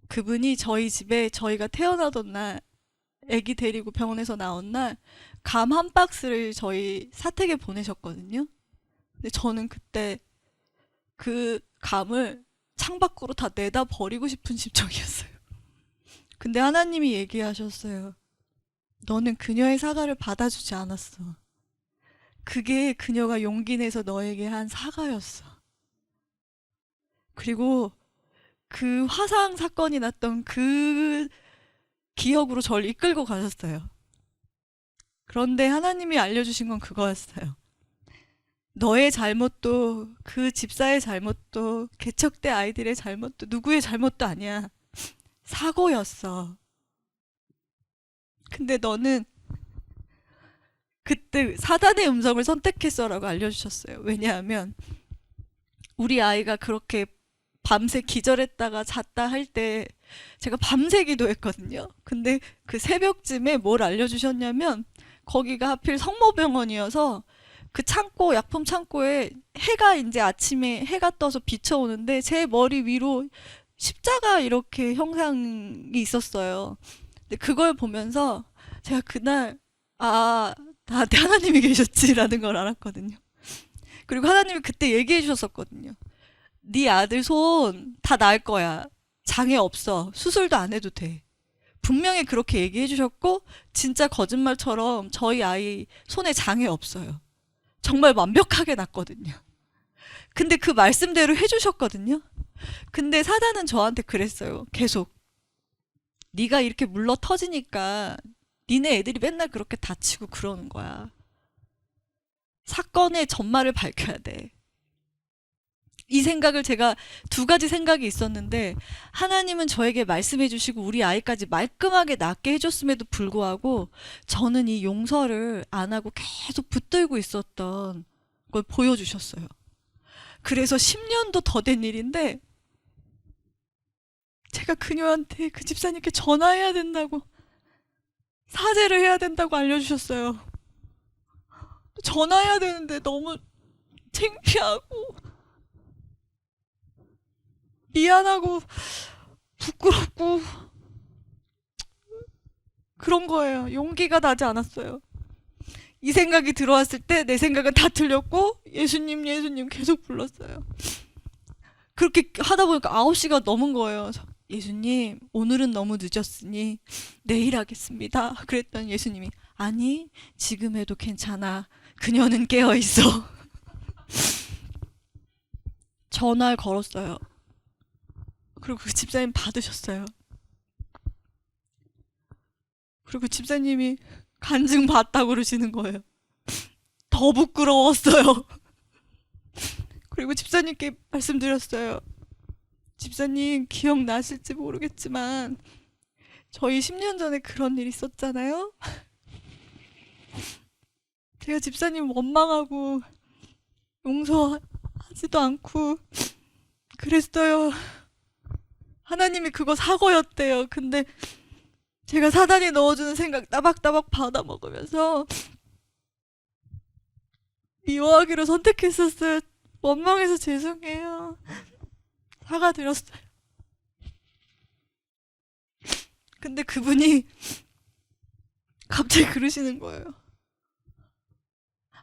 그분이 저희 집에 저희가 태어나던 날 아기 데리고 병원에서 나온 날 감 한 박스를 저희 사택에 보내셨거든요. 근데 저는 그때 그 감을 창밖으로 다 내다 버리고 싶은 심정이었어요. 근데 하나님이 얘기하셨어요. 너는 그녀의 사과를 받아주지 않았어. 그게 그녀가 용기 내서 너에게 한 사과였어. 그리고 그 화상 사건이 났던 그 기억으로 저를 이끌고 가셨어요. 그런데 하나님이 알려주신 건 그거였어요. 너의 잘못도 그 집사의 잘못도 개척대 아이들의 잘못도 누구의 잘못도 아니야. 사고였어. 근데 너는 그때 사단의 음성을 선택했어라고 알려주셨어요. 왜냐하면 우리 아이가 그렇게 밤새 기절했다가 잤다 할 때 제가 밤새 기도했거든요. 근데 그 새벽쯤에 뭘 알려주셨냐면 거기가 하필 성모병원이어서 그 창고, 약품 창고에 해가 이제 아침에 해가 떠서 비쳐오는데 제 머리 위로 십자가 이렇게 형상이 있었어요. 근데 그걸 보면서 제가 그날 나한테 하나님이 계셨지라는 걸 알았거든요. 그리고 하나님이 그때 얘기해 주셨었거든요. 네 아들 손 다 나을 거야. 장애 없어. 수술도 안 해도 돼. 분명히 그렇게 얘기해 주셨고 진짜 거짓말처럼 저희 아이 손에 장애 없어요. 정말 완벽하게 났거든요. 근데 그 말씀대로 해주셨거든요. 근데 사단은 저한테 그랬어요. 계속 네가 이렇게 물러 터지니까 니네 애들이 맨날 그렇게 다치고 그러는 거야. 사건의 전말을 밝혀야 돼. 이 생각을 제가 두 가지 생각이 있었는데 하나님은 저에게 말씀해 주시고 우리 아이까지 말끔하게 낫게 해줬음에도 불구하고 저는 이 용서를 안 하고 계속 붙들고 있었던 걸 보여주셨어요. 그래서 10년도 더 된 일인데 제가 그녀한테 그 집사님께 전화해야 된다고 사죄를 해야 된다고 알려주셨어요. 전화해야 되는데 너무 창피하고 미안하고 부끄럽고 그런 거예요. 용기가 나지 않았어요. 이 생각이 들어왔을 때 내 생각은 다 틀렸고 예수님 예수님 계속 불렀어요. 그렇게 하다 보니까 9시가 넘은 거예요. 예수님 오늘은 너무 늦었으니 내일 하겠습니다. 그랬더니 예수님이 아니 지금 해도 괜찮아. 그녀는 깨어있어. 전화를 걸었어요. 그리고 그 집사님 받으셨어요. 그리고 집사님이 간증 봤다고 그러시는 거예요. 더 부끄러웠어요. 그리고 집사님께 말씀드렸어요. 집사님 기억나실지 모르겠지만 저희 10년 전에 그런 일 있었잖아요. 제가 집사님 원망하고 용서하지도 않고 그랬어요. 하나님이 그거 사고였대요. 근데 제가 사단이 넣어주는 생각 따박따박 받아먹으면서 미워하기로 선택했었어요. 원망해서 죄송해요. 사과드렸어요. 근데 그분이 갑자기 그러시는 거예요.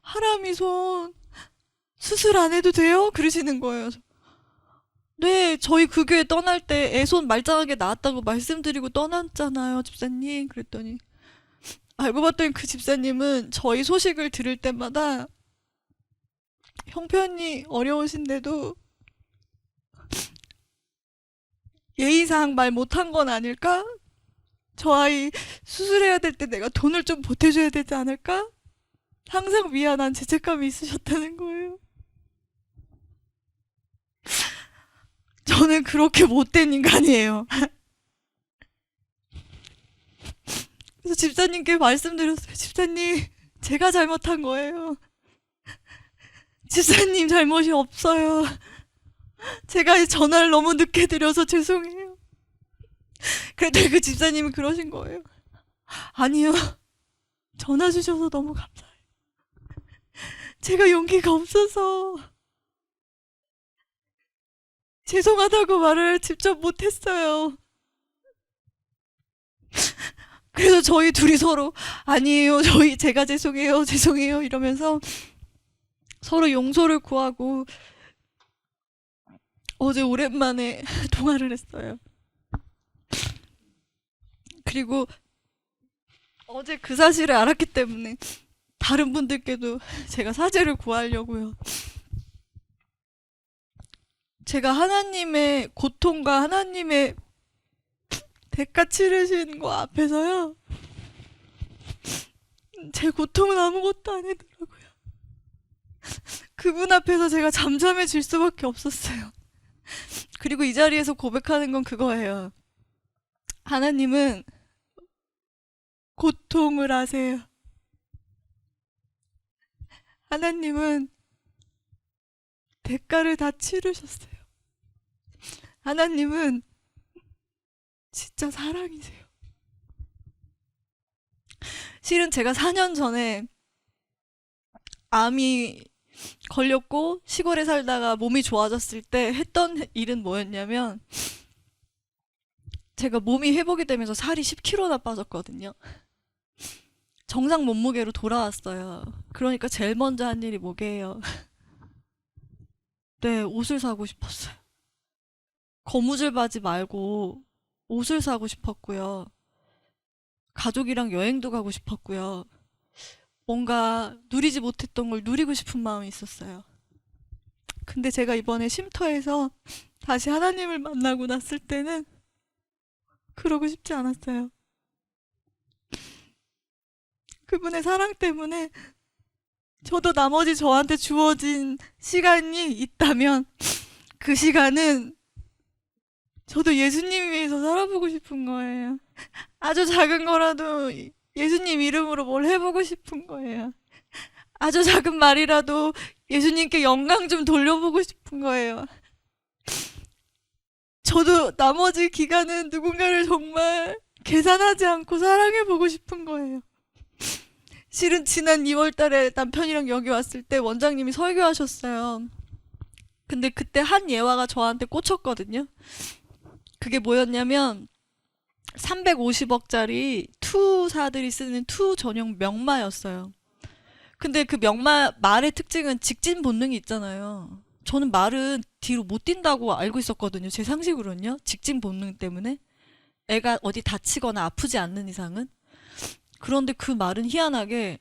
하람이 손 수술 안 해도 돼요? 그러시는 거예요. 네, 저희 그 교회 떠날 때 애 손 말짱하게 나왔다고 말씀드리고 떠났잖아요, 집사님. 그랬더니 알고 봤더니 그 집사님은 저희 소식을 들을 때마다 형편이 어려우신데도 예의상 말 못한 건 아닐까? 저 아이 수술해야 될 때 내가 돈을 좀 보태줘야 되지 않을까? 항상 미안한 죄책감이 있으셨다는 거예요. 저는 그렇게 못된 인간이에요. 그래서 집사님께 말씀드렸어요. 집사님, 제가 잘못한 거예요. 집사님 잘못이 없어요. 제가 전화를 너무 늦게 드려서 죄송해요. 그랬더니 그 집사님이 그러신 거예요. 아니요. 전화 주셔서 너무 감사해요. 제가 용기가 없어서 죄송하다고 말을 직접 못했어요. 그래서 저희 둘이 서로 아니에요, 제가 죄송해요, 죄송해요 이러면서 서로 용서를 구하고 어제 오랜만에 통화를 했어요. 그리고 어제 그 사실을 알았기 때문에 다른 분들께도 제가 사죄를 구하려고요. 제가 하나님의 고통과 하나님의 대가 치르신 거 앞에서요, 제 고통은 아무것도 아니더라고요. 그분 앞에서 제가 잠잠해질 수밖에 없었어요. 그리고 이 자리에서 고백하는 건 그거예요. 하나님은 고통을 아세요. 하나님은 대가를 다 치르셨어요. 하나님은 진짜 사랑이세요. 실은 제가 4년 전에 암이 걸렸고 시골에 살다가 몸이 좋아졌을 때 했던 일은 뭐였냐면, 제가 몸이 회복이 되면서 살이 10kg나 빠졌거든요. 정상 몸무게로 돌아왔어요. 그러니까 제일 먼저 한 일이 뭐게요? 네, 옷을 사고 싶었어요. 거무줄 바지 말고 옷을 사고 싶었고요. 가족이랑 여행도 가고 싶었고요. 뭔가 누리지 못했던 걸 누리고 싶은 마음이 있었어요. 근데 제가 이번에 쉼터에서 다시 하나님을 만나고 났을 때는 그러고 싶지 않았어요. 그분의 사랑 때문에 저도 나머지 저한테 주어진 시간이 있다면 그 시간은 저도 예수님 위해서 살아보고 싶은 거예요. 아주 작은 거라도 예수님 이름으로 뭘 해보고 싶은 거예요. 아주 작은 말이라도 예수님께 영광 좀 돌려보고 싶은 거예요. 저도 나머지 기간은 누군가를 정말 계산하지 않고 사랑해보고 싶은 거예요. 실은 지난 2월 달에 남편이랑 여기 왔을 때 원장님이 설교하셨어요. 근데 그때 한 예화가 저한테 꽂혔거든요. 그게 뭐였냐면 350억짜리 투사들이 쓰는 투 전용 명마였어요. 근데 그 명마 말의 특징은 직진 본능이 있잖아요. 저는 말은 뒤로 못 뛴다고 알고 있었거든요. 제 상식으로는요. 직진 본능 때문에. 애가 어디 다치거나 아프지 않는 이상은. 그런데 그 말은 희한하게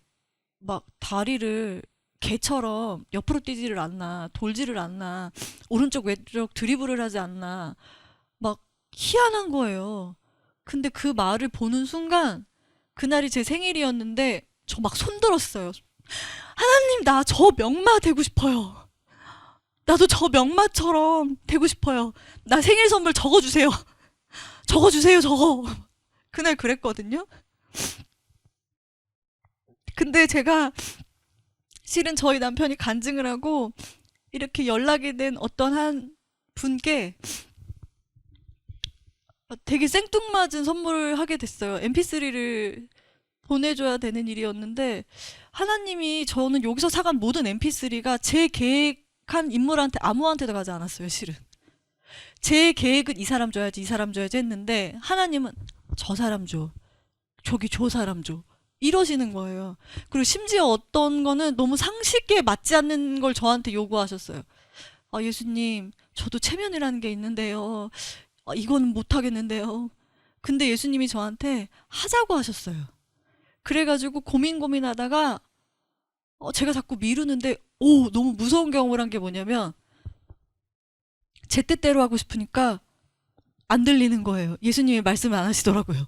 막 다리를 개처럼 옆으로 뛰지를 않나, 돌지를 않나, 오른쪽 왼쪽 드리블을 하지 않나, 막 희한한 거예요. 근데 그 말을 보는 순간, 그날이 제 생일이었는데 저 막 손들었어요. 하나님, 나 저 명마 되고 싶어요. 나도 저 명마처럼 되고 싶어요. 나 생일 선물 적어주세요. 적어주세요, 저거. 그날 그랬거든요. 근데 제가 실은 저희 남편이 간증을 하고 이렇게 연락이 된 어떤 한 분께 되게 생뚱맞은 선물을 하게 됐어요. mp3를 보내줘야 되는 일이었는데, 하나님이 저는 여기서 사간 모든 mp3가 제 계획한 인물한테 아무한테도 가지 않았어요. 실은 제 계획은 이 사람 줘야지, 이 사람 줘야지 했는데 하나님은 저 사람 줘, 저기 저 사람 줘, 이러시는 거예요. 그리고 심지어 어떤 거는 너무 상식에 맞지 않는 걸 저한테 요구하셨어요. 아, 예수님, 저도 체면이라는 게 있는데요. 이거는 못하겠는데요. 근데 예수님이 저한테 하자고 하셨어요. 그래가지고 고민하다가 제가 자꾸 미루는데, 너무 무서운 경험을 한 게 뭐냐면, 제 뜻대로 하고 싶으니까 안 들리는 거예요. 예수님이 말씀을 안 하시더라고요.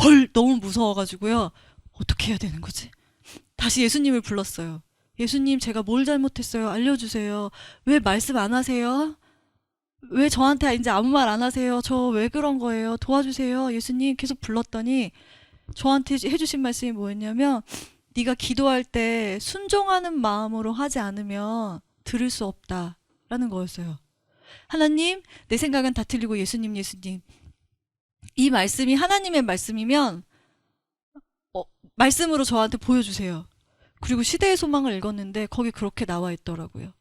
헐, 너무 무서워가지고요. 어떻게 해야 되는 거지? 다시 예수님을 불렀어요. 예수님, 제가 뭘 잘못했어요? 알려주세요. 왜 말씀 안 하세요? 왜 저한테 이제 아무 말 안 하세요? 저 왜 그런 거예요? 도와주세요. 예수님 계속 불렀더니 저한테 해주신 말씀이 뭐였냐면, 네가 기도할 때 순종하는 마음으로 하지 않으면 들을 수 없다라는 거였어요. 하나님, 내 생각은 다 틀리고 예수님, 이 말씀이 하나님의 말씀이면 말씀으로 저한테 보여주세요. 그리고 시대의 소망을 읽었는데 거기 그렇게 나와 있더라고요.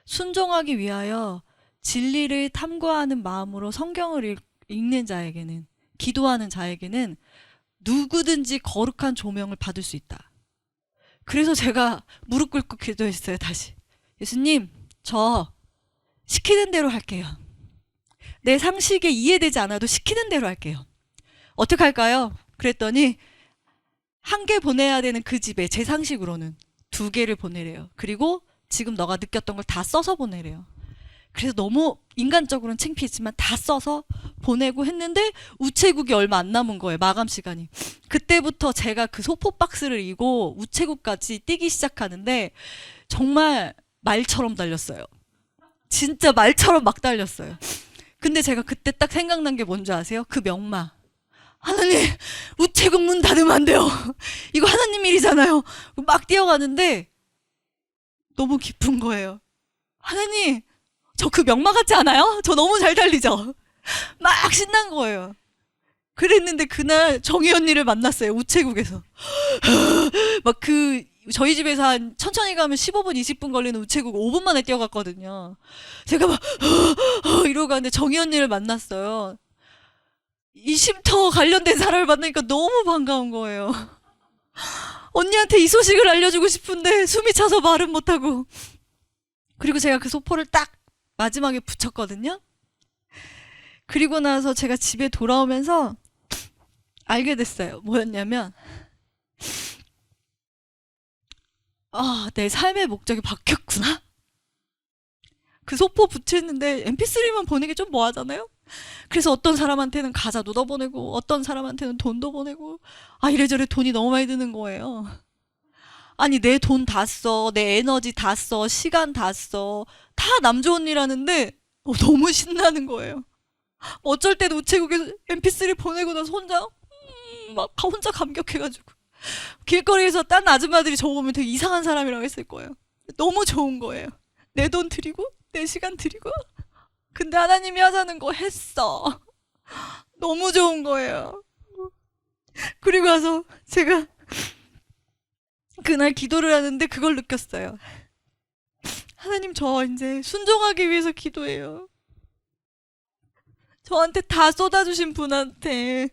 순종하기 위하여 진리를 탐구하는 마음으로 성경을 읽는 자에게는, 기도하는 자에게는 누구든지 거룩한 조명을 받을 수 있다. 그래서 제가 무릎 꿇고 기도했어요. 다시, 예수님, 저 시키는 대로 할게요. 내 상식에 이해되지 않아도 시키는 대로 할게요. 어떻게 할까요? 그랬더니 한 개 보내야 되는 그 집에 제 상식으로는 2개를 보내래요. 그리고 지금 너가 느꼈던 걸 다 써서 보내래요. 그래서 너무 인간적으로는 창피했지만 다 써서 보내고 했는데 우체국이 얼마 안 남은 거예요. 마감 시간이. 그때부터 제가 그 소포 박스를 이고 우체국까지 뛰기 시작하는데 정말 말처럼 달렸어요. 진짜 말처럼 막 달렸어요. 근데 제가 그때 딱 생각난 게 뭔지 아세요? 그 명마. 하나님, 우체국 문 닫으면 안 돼요. 이거 하나님 일이잖아요. 막 뛰어가는데 너무 기쁜 거예요. 하나님, 저 그 명마 같지 않아요? 저 너무 잘 달리죠? 막 신난 거예요. 그랬는데 그날 정희 언니를 만났어요. 우체국에서. 막 저희 집에서 한 천천히 가면 15분, 20분 걸리는 우체국 5분 만에 뛰어갔거든요. 제가 막 이러고 가는데 정희 언니를 만났어요. 이 쉼터 관련된 사람을 만나니까 너무 반가운 거예요. 언니한테 이 소식을 알려주고 싶은데 숨이 차서 말은 못하고. 그리고 제가 그 소포를 딱 마지막에 붙였거든요. 그리고 나서 제가 집에 돌아오면서 알게 됐어요. 뭐였냐면, 내 삶의 목적이 바뀌었구나. 그 소포 붙였는데 mp3만 보내기 좀 뭐하잖아요. 그래서 어떤 사람한테는 가사도 더 보내고 어떤 사람한테는 돈도 보내고, 이래저래 돈이 너무 많이 드는 거예요. 아니, 내 돈 다 써, 내 에너지 다 써, 시간 다 써, 다 남 좋은 일 하는데 너무 신나는 거예요. 어쩔 때는 우체국에서 mp3 보내고 나서 막 혼자 감격해가지고 길거리에서 딴 아줌마들이 저 보면 되게 이상한 사람이라고 했을 거예요. 너무 좋은 거예요. 내 돈 드리고 내 시간 드리고, 근데 하나님이 하자는 거 했어. 너무 좋은 거예요. 그리고 와서 제가 그날 기도를 하는데 그걸 느꼈어요. 하나님, 저 이제 순종하기 위해서 기도해요. 저한테 다 쏟아주신 분한테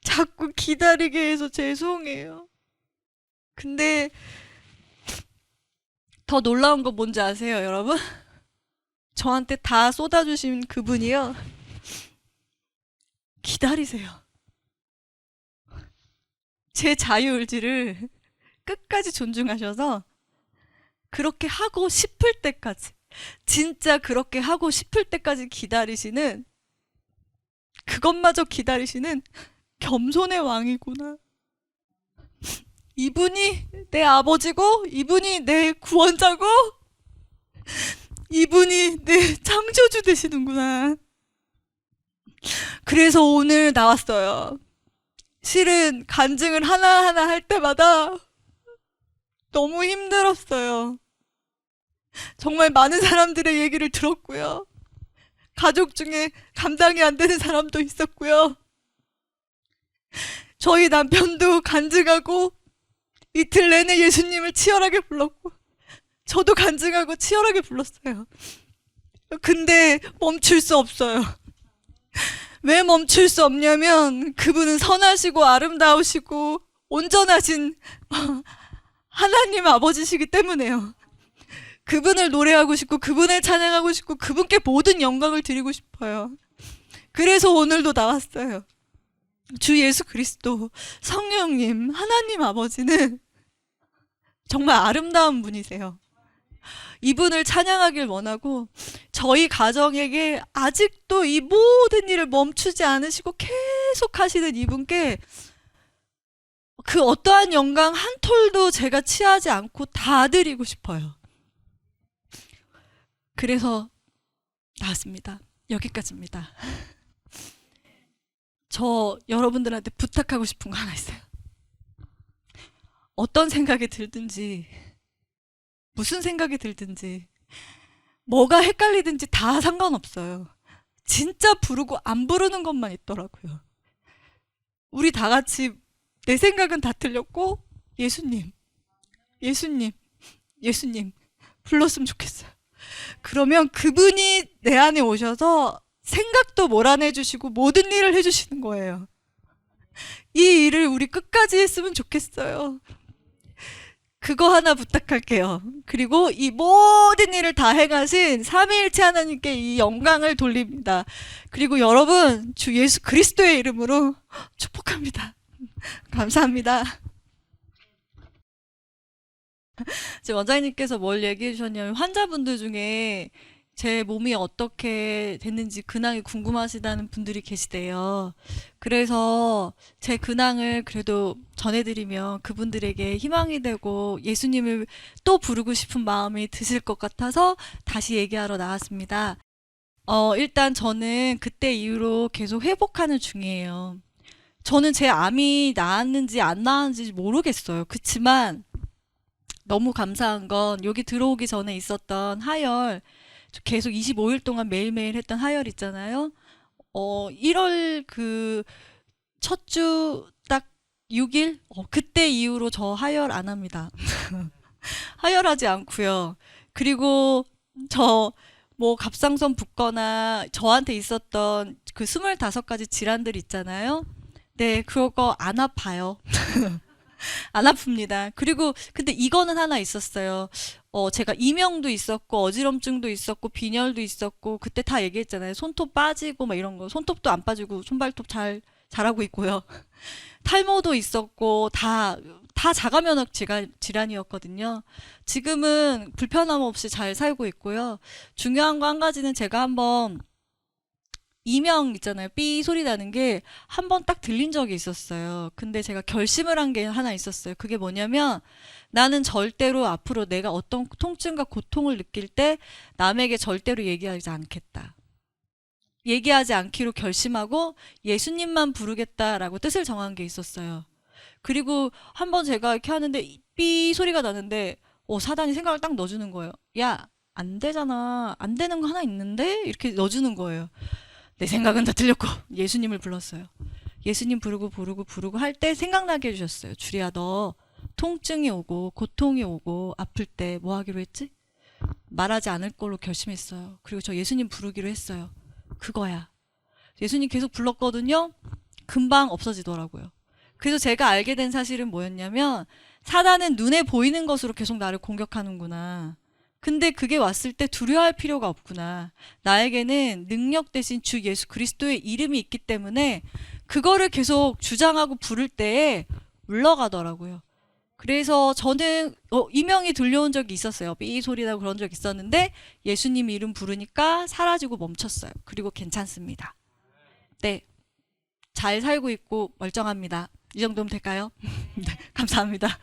자꾸 기다리게 해서 죄송해요. 근데 더 놀라운 거 뭔지 아세요, 여러분? 저한테 다 쏟아주신 그분이요, 기다리세요. 제 자유의지를 끝까지 존중하셔서 그렇게 하고 싶을 때까지, 진짜 그렇게 하고 싶을 때까지 기다리시는, 그것마저 기다리시는 겸손의 왕이구나. 이분이 내 아버지고, 이분이 내 구원자고, 이분이 내 창조주 되시는구나. 그래서 오늘 나왔어요. 실은 간증을 하나하나 할 때마다 너무 힘들었어요. 정말 많은 사람들의 얘기를 들었고요. 가족 중에 감당이 안 되는 사람도 있었고요. 저희 남편도 간증하고 이틀 내내 예수님을 치열하게 불렀고, 저도 간증하고 치열하게 불렀어요. 근데 멈출 수 없어요. 왜 멈출 수 없냐면, 그분은 선하시고 아름다우시고 온전하신 하나님 아버지시기 때문에요. 그분을 노래하고 싶고, 그분을 찬양하고 싶고, 그분께 모든 영광을 드리고 싶어요. 그래서 오늘도 나왔어요. 주 예수 그리스도, 성령님, 하나님 아버지는 정말 아름다운 분이세요. 이분을 찬양하길 원하고, 저희 가정에게 아직도 이 모든 일을 멈추지 않으시고 계속 하시는 이분께 그 어떠한 영광 한 톨도 제가 취하지 않고 다 드리고 싶어요. 그래서 나왔습니다. 여기까지입니다. 저 여러분들한테 부탁하고 싶은 거 하나 있어요. 어떤 생각이 들든지, 무슨 생각이 들든지, 뭐가 헷갈리든지 다 상관없어요. 진짜 부르고 안 부르는 것만 있더라고요. 우리 다 같이 내 생각은 다 틀렸고, 예수님, 예수님, 예수님 불렀으면 좋겠어요. 그러면 그분이 내 안에 오셔서 생각도 몰아내 주시고 모든 일을 해주시는 거예요. 이 일을 우리 끝까지 했으면 좋겠어요. 그거 하나 부탁할게요. 그리고 이 모든 일을 다 해가신 삼위일체 하나님께 이 영광을 돌립니다. 그리고 여러분, 주 예수 그리스도의 이름으로 축복합니다. 감사합니다. 지금 원장님께서 뭘 얘기해 주셨냐면, 환자분들 중에 제 몸이 어떻게 됐는지 근황이 궁금하시다는 분들이 계시대요. 그래서 제 근황을 그래도 전해드리면 그분들에게 희망이 되고 예수님을 또 부르고 싶은 마음이 드실 것 같아서 다시 얘기하러 나왔습니다. 일단 저는 그때 이후로 계속 회복하는 중이에요. 저는 제 암이 나았는지 안 나았는지 모르겠어요. 그치만 너무 감사한 건 여기 들어오기 전에 있었던 하혈, 계속 25일 동안 매일매일 했던 하혈 있잖아요. 1월 그 첫 주 딱 6일? 그때 이후로 저 하혈 안 합니다. 하혈하지 않고요. 그리고 저 뭐 갑상선 붓거나 저한테 있었던 그 25가지 질환들 있잖아요. 네, 그거 안 아파요. 안 아픕니다. 그리고 근데 이거는 하나 있었어요. 제가 이명도 있었고 어지럼증도 있었고 빈혈도 있었고 그때 다 얘기했잖아요. 손톱 빠지고 막 이런 거. 손톱도 안 빠지고 손발톱 잘 자라고 있고요. 탈모도 있었고 다 자가 면역 질환이었거든요. 지금은 불편함 없이 잘 살고 있고요. 중요한 거 한 가지는 제가 한번 이명 있잖아요. 삐 소리 나는 게 한 번 딱 들린 적이 있었어요. 근데 제가 결심을 한 게 하나 있었어요. 그게 뭐냐면 나는 절대로 앞으로 내가 어떤 통증과 고통을 느낄 때 남에게 절대로 얘기하지 않겠다. 얘기하지 않기로 결심하고 예수님만 부르겠다라고 뜻을 정한 게 있었어요. 그리고 한 번 제가 이렇게 하는데 삐 소리가 나는데 사단이 생각을 딱 넣어주는 거예요. 야, 안 되잖아. 안 되는 거 하나 있는데? 이렇게 넣어주는 거예요. 내 생각은 다 틀렸고 예수님을 불렀어요. 예수님 부르고 할 때 생각나게 해주셨어요. 주리야, 너 통증이 오고 고통이 오고 아플 때 뭐 하기로 했지? 말하지 않을 걸로 결심했어요. 그리고 저 예수님 부르기로 했어요. 그거야. 예수님 계속 불렀거든요. 금방 없어지더라고요. 그래서 제가 알게 된 사실은 뭐였냐면 사단은 눈에 보이는 것으로 계속 나를 공격하는구나. 근데 그게 왔을 때 두려워할 필요가 없구나. 나에게는 능력 대신 주 예수 그리스도의 이름이 있기 때문에 그거를 계속 주장하고 부를 때에 물러가더라고요. 그래서 저는 이명이 들려온 적이 있었어요. 삐 소리 나고 그런 적 있었는데 예수님 이름 부르니까 사라지고 멈췄어요. 그리고 괜찮습니다. 네, 잘 살고 있고 멀쩡합니다. 이 정도면 될까요? 네, 감사합니다.